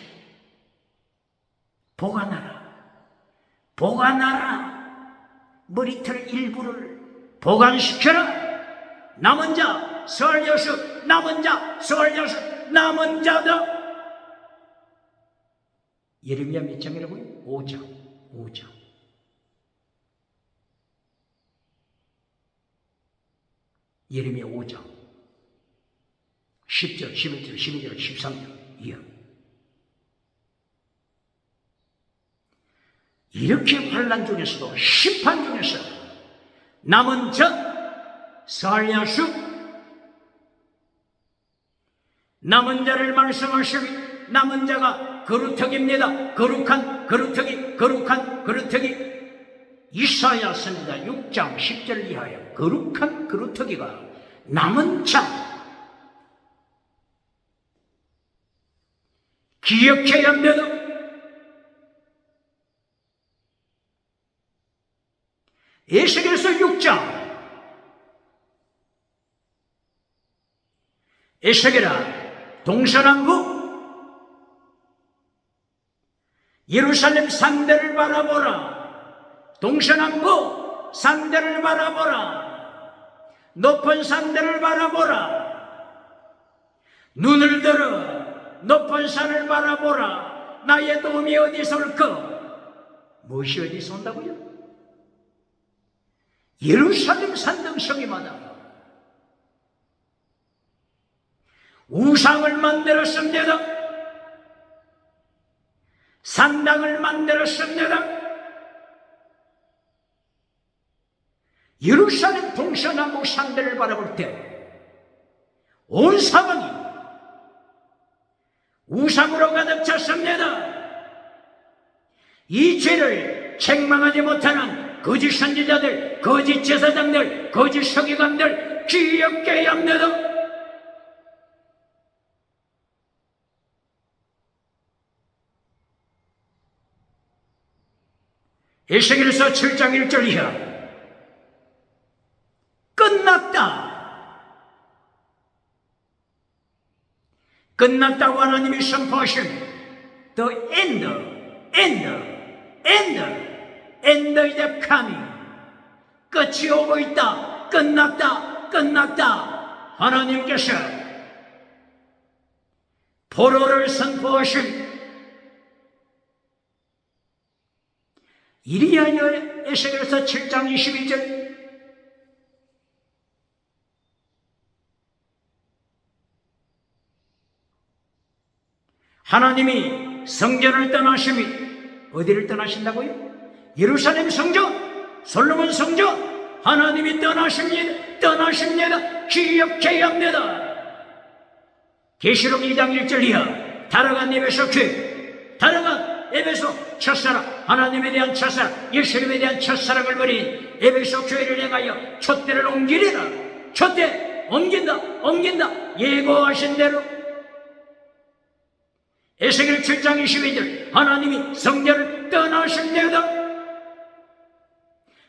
보관하라. 머리털 일부를 보관시켜라. 남은 자 서울여수 남은 자다. 예레미야 몇 장이라고요? 5장. 예레미야 5장 10절, 11절, 12절, 13절 이어. 이렇게 환난 중에서도 심판 중에서 남은 자 스가랴서 남은 자를 말씀하시니 남은 자가 거루터기입니다. 거룩한 거루터기. 이사야 선지자 6장 10절 이하여 거룩한 거루터기가 남은 자 기억해야 합니다. 에스겔서 6장 에스겔아 동서남북 예루살렘 산대를 바라보라. 동서남북 산대를 바라보라. 높은 산대를 바라보라. 눈을 들어 높은 산을 바라보라. 나의 도움이 어디서 올까? 무엇이 어디서 온다고요? 예루살렘 산등성이마다 우상을 만들었습니다. 산당을 만들었습니다. 예루살렘 동서남북 산대를 바라볼 때 온 사방이 우상으로 가득 찼습니다. 이 죄를 책망하지 못하는 거짓 선지자들, 거짓 제사장들, 거짓 서기관들 기억게 해야 합니다. 에스겔서 7장 1절 이하 끝났다. 끝났다고 하나님이 선포하신 The end is coming. 끝이 오고 있다. 끝났다. 하나님께서 포로를 선포하신 이리하여 에스겔서 7장 22절 하나님이 성전을 떠나심이 어디를 떠나신다고요? 예루살렘 성전, 솔로몬 성전 하나님이 떠나십니다. 기억해야 합니다. 계시록 2장 1절 이하 달아간 에베소 교회, 달아간 에베소 첫사랑, 하나님에 대한 첫사랑, 예수님에 대한 첫사랑을 버린 에베소 교회를 향하여 촛대를 옮기리라. 촛대 옮긴다. 예고하신 대로 에스겔 7장 22절 하나님이 성전을 떠나십니다.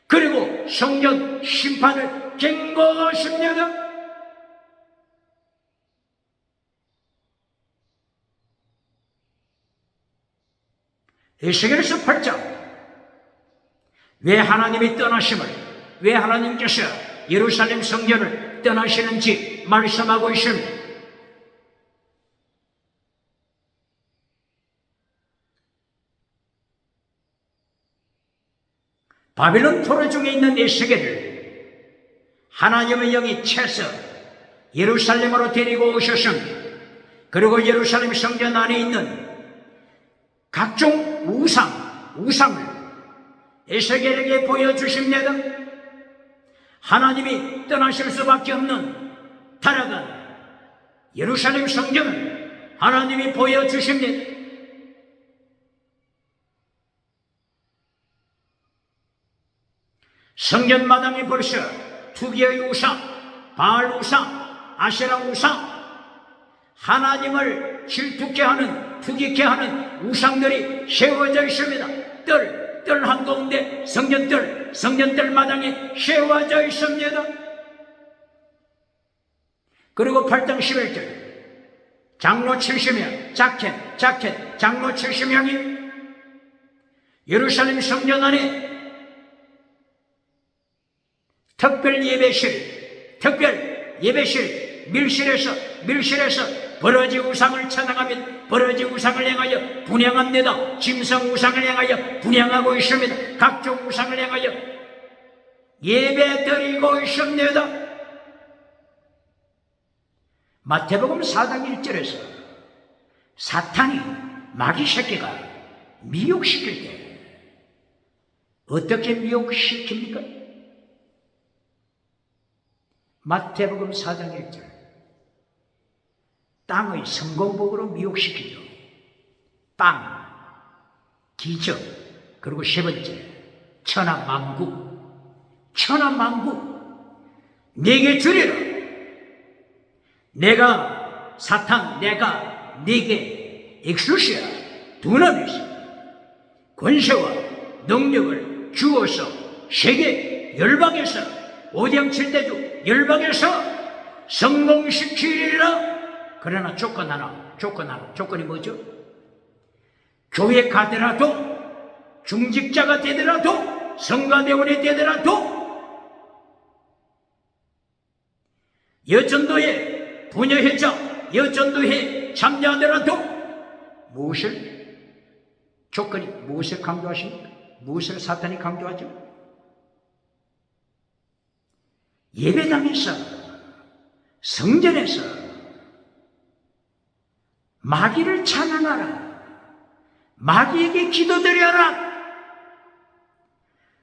그리고 성전 심판을 경고하십니다. 에스겔서 8장 왜 하나님이 떠나심을, 왜 하나님께서 예루살렘 성전을 떠나시는지 말씀하고 있습니다. 바빌론 포로 중에 있는 에스겔을 하나님의 영이 채서 예루살렘으로 데리고 오셨습니다. 그리고 예루살렘 성전 안에 있는 각종 우상을 에스겔에게 보여주십니다. 하나님이 떠나실 수밖에 없는 타락한 예루살렘 성전을 하나님이 보여주십니다. 성전 마당에 벌써 투기의 우상, 바알 우상, 아세라 우상, 하나님을 질투케 하는, 투기케 하는 우상들이 세워져 있습니다. 뜰 한가운데 성전뜰 마당에 세워져 있습니다. 그리고 8장 11절 장로 70명, 자켓 장로 70명이 예루살렘 성전 안에 특별 예배실 밀실에서 버러지 우상을 찬양하며 버러지 우상을 향하여 분향합니다. 짐승 우상을 향하여 분향하고 있습니다. 각종 우상을 향하여 예배 드리고 있습니다. 마태복음 4장 1절에서 사탄이 마귀 새끼가 미혹시킬 때 어떻게 미혹시킵니까? 마태복음 4장 1절 땅의 성공복으로 미혹시키죠. 빵, 기적, 그리고 세 번째 천하만국 내게 주리라. 내가 사탄, 내가 네게 엑수시아 두나미스 권세와 능력을 주어서 세계 열방에서 오병 칠대주 열방에서 성공시키리라. 그러나 조건이 뭐죠? 교회 가더라도, 중직자가 되더라도, 성가대원이 되더라도, 여전도회 부녀회장, 여전도회 참여하더라도 무엇을 강조하십니까? 무엇을 사탄이 강조하죠? 예배당에서, 성전에서 마귀를 찬양하라. 마귀에게 기도드려라.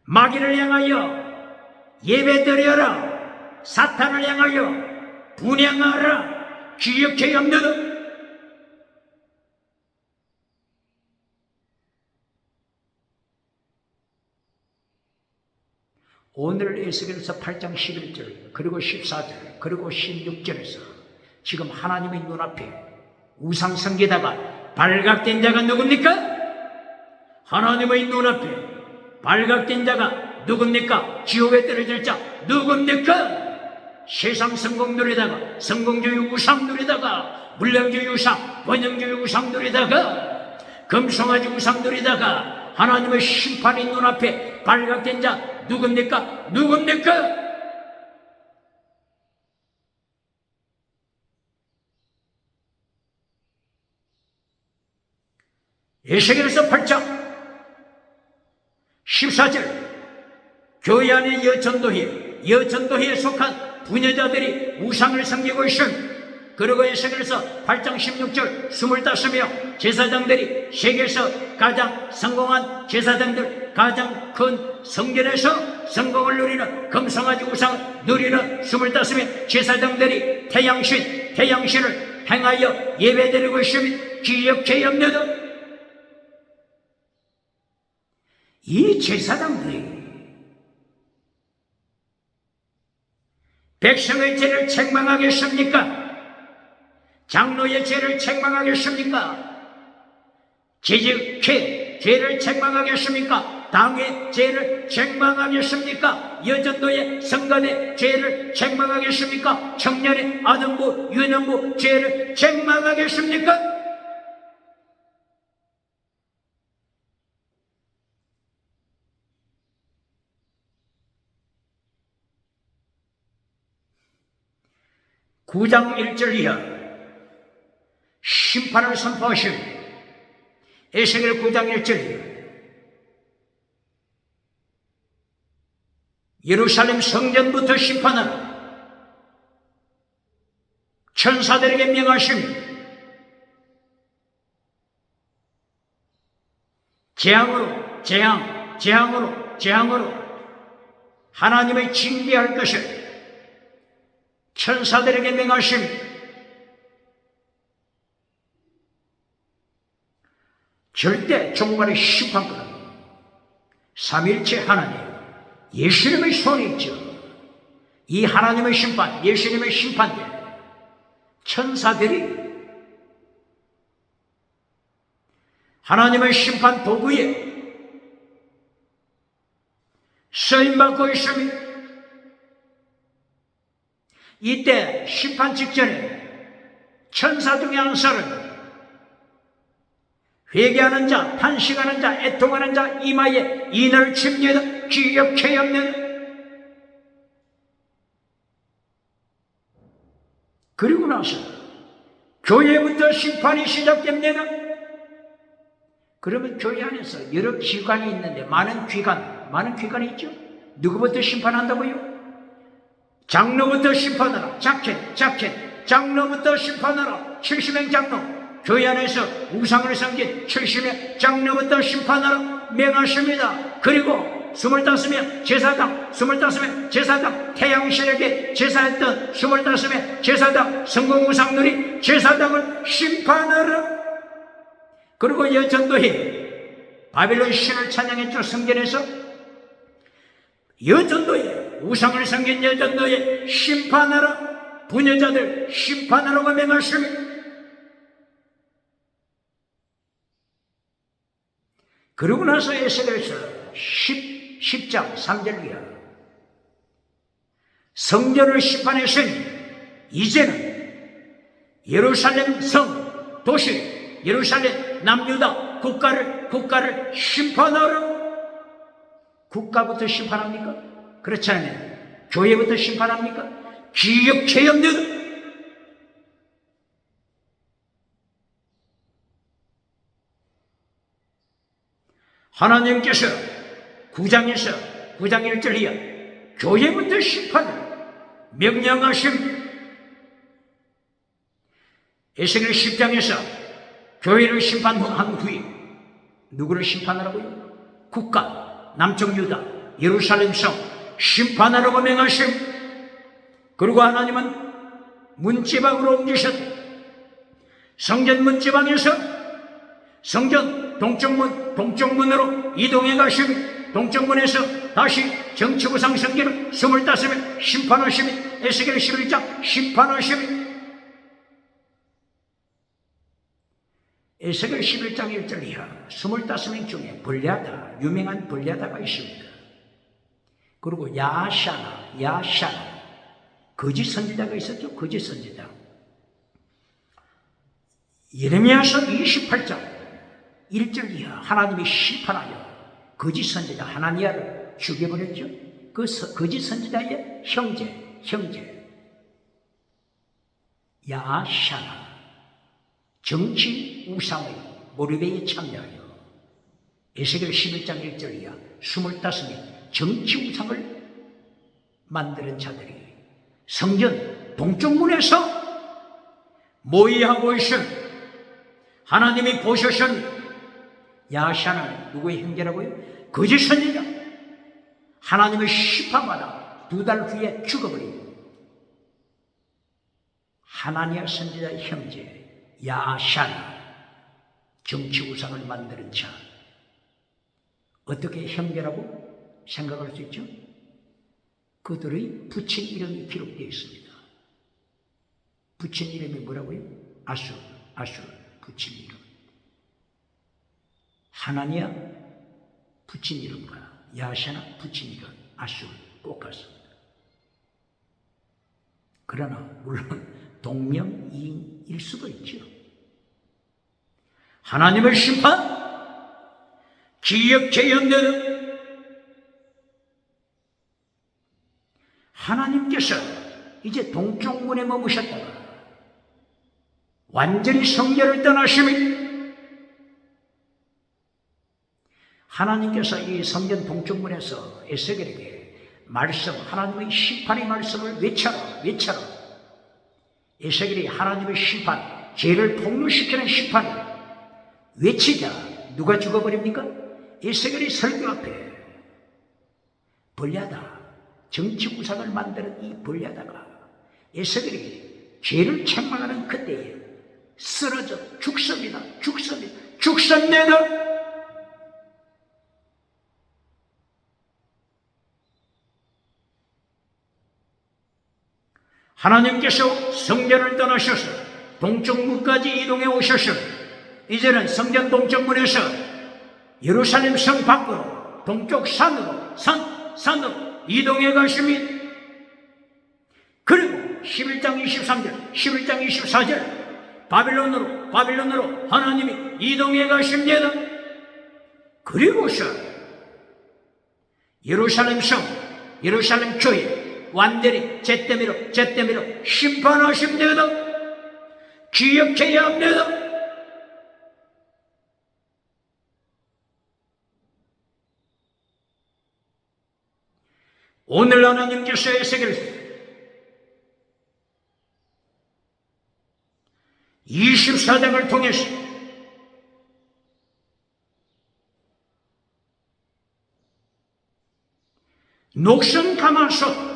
마귀를 향하여 예배드려라. 사탄을 향하여 분향하라. 기억해야 합니다. 오늘 에스겔서 8장 11절 그리고 14절 그리고 16절에서 지금 하나님의 눈앞에 우상 숭배다가 발각된 자가 누굽니까? 하나님의 눈앞에 발각된 자가 누굽니까? 지옥에 떨어질 자 누굽니까? 세상 성공 누리다가 성공주의 우상 누리다가 물량주의 우상 번영주의 우상 누리다가 금송아지 우상 누리다가 하나님의 심판의 눈앞에 발각된 자 누굽니까? 누굽니까? 에스겔서 8장 14절 교회 안의 여전도회에 속한 부녀자들이 우상을 섬기고 있음. 그리고 에스겔서 8장 16절 25명 제사장들이 세계에서 가장 성공한 제사장들 가장 큰 성전에서 성공을 누리는 금송아지 우상을 누리는 25명 제사장들이 태양신을 행하여 예배드리고 있음을 기억해야 합니다. 이 제사장들이 백성의 죄를 책망하겠습니까? 장로의 죄를 책망하겠습니까? 재직회 죄를 책망하겠습니까? 당의 죄를 책망하겠습니까? 여전도의 성간의 죄를 책망하겠습니까? 청년의 아동부 유년부 죄를 책망하겠습니까? (9장 1절) 이하 심판을 선포하신 에스겔 9장 1절 예루살렘 성전부터 심판하라 천사들에게 명하심 재앙으로 하나님의 징계할 것을 천사들에게 명하심 절대 종말의 심판권은 삼일체 하나님 예수님의 손에 있죠. 이 하나님의 심판, 예수님의 심판대 천사들이 하나님의 심판 도구에 쓰임받고 있습니다. 이때 심판 직전에 천사 중에 한 사람 회개하는 자, 탄식하는 자, 애통하는 자 이마에 인을 칩니다. 기억해야 합니다. 그리고 나서 교회부터 심판이 시작됩니다. 그러면 교회 안에서 여러 기관이 있는데 많은 기관이 있죠. 누구부터 심판한다고요? 장로부터 심판하라. 장로부터 심판하라. 70명 장로. 교회 안에서 우상을 섬긴 70명 장로부터 심판하라 명하십니다. 그리고 25명 제사장 태양신에게 제사했던 25명 제사장 성공우상놀이 제사장을 심판하라. 그리고 여전도회 바빌론 신을 찬양했죠. 성전에서 여전도회 우상을 섬긴 여전도에 심판하라. 부녀자들 심판하라고 명하십니다. 그러고 나서 에스겔서 10장 3절 이하 성전을 심판했으니 이제는 예루살렘 성 도시 예루살렘 남유다 국가를 심판하라. 국가부터 심판합니까? 그렇지 않으면 교회부터 심판합니까? 기억해야 합니다. 하나님께서 9장 1절 이하 교회부터 심판을 명령하심. 에스겔 10장에서 교회를 심판한 후에 누구를 심판하라고요? 국가, 남쪽 유다, 예루살렘 성 심판하라고 명하심. 그리고 하나님은 문지방으로 옮기셨다. 성전 문지방에서 성전 동쪽문으로 이동해 가시고 동쪽문에서 다시 정치구상 성전을 25일 심판하시며 에스겔 11장 심판하시며 에스겔 11장 1절 이하 25명 중에 블랴다, 유명한 블랴다가 있습니다. 그리고 야샤나 거짓 선지자가 있었죠. 거짓 선지자. 예레미야서 28장 1절 이하 하나님이 심판하여 거짓 선지자 하나니아를 죽여버렸죠. 그 거짓 선지자의 형제 야샤나 정치 우상의 모르베에 참여하여 에스겔 11장 1절 이하 25명 정치 우상을 만드는 자들이 성전 동쪽문에서 모의하고 있은 하나님이 보셨은 야샤는 누구의 형제라고요? 거짓 선지자. 하나님의 심판받아 2달 후에 죽어버린 하나니아 선지자의 형제 야샤나 정치 우상을 만드는 자. 어떻게 형제라고 생각할 수 있죠? 그들의 부친 이름이 기록되어 있습니다. 부친 이름이 뭐라고요? 아술 부친 이름. 하나니아 부친 이름과 야샤나 부친 이름 아술 똑같습니다. 그러나 물론 동명이인일 수도 있죠. 하나님의 심판 기억재현되는 하나님께서 이제 동쪽문에 머무셨다가 완전히 성전을 떠나시며 하나님께서 이 성전 동쪽문에서 에스겔에게 하나님의 심판의 말씀을 외쳐라. 에스겔이 하나님의 심판, 죄를 폭로시키는 심판을 외치자 누가 죽어버립니까? 에스겔의 설교 앞에 블랴다, 정치 우상을 만드는 이 블랴다가 에스겔이 죄를 책망하는 그때에 쓰러져 죽습니다. 하나님께서 성전을 떠나셔서 동쪽문까지 이동해 오셔서 이제는 성전 동쪽문에서 예루살렘 성 밖으로 동쪽 산으로 이동해 가시며 그리고 11장 23절 11장 24절 바빌론으로 하나님이 이동해 가십니다. 그리고서 예루살렘 성 예루살렘 교회 완전히 잿더미로 심판하십니다. 기억해야 합니다. 오늘 하나님께서 에스겔 24장을 통해서 녹슨 가마솥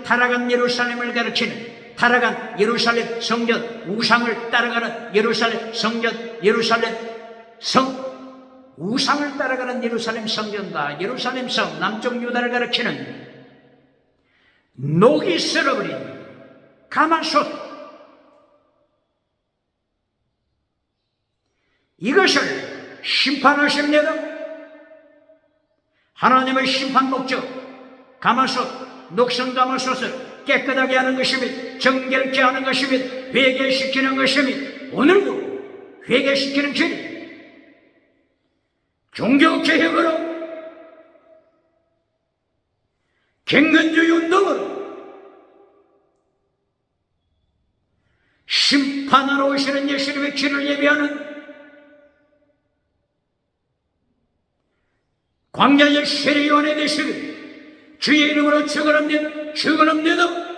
타락한 예루살렘을 가르치는 타락한 예루살렘 성전 우상을 따라가는 예루살렘 성전 우상을 따라가는 예루살렘 성전과 예루살렘 성 남쪽 유다를 가르치는 녹이 쓸어버린 가마솥 이것을 심판하십니다. 하나님의 심판 목적 가마솥 녹슨 가마솥을 깨끗하게 하는 것이며 정결케 하는 것이며 회개시키는 것이며 오늘도 회개시키는 길 종교개혁으로 갱근주의 운동으로 심판하러 오시는 예수님의 길을 예비하는 광야의 세례요한의 되시고 주의 이름으로 축원합니다.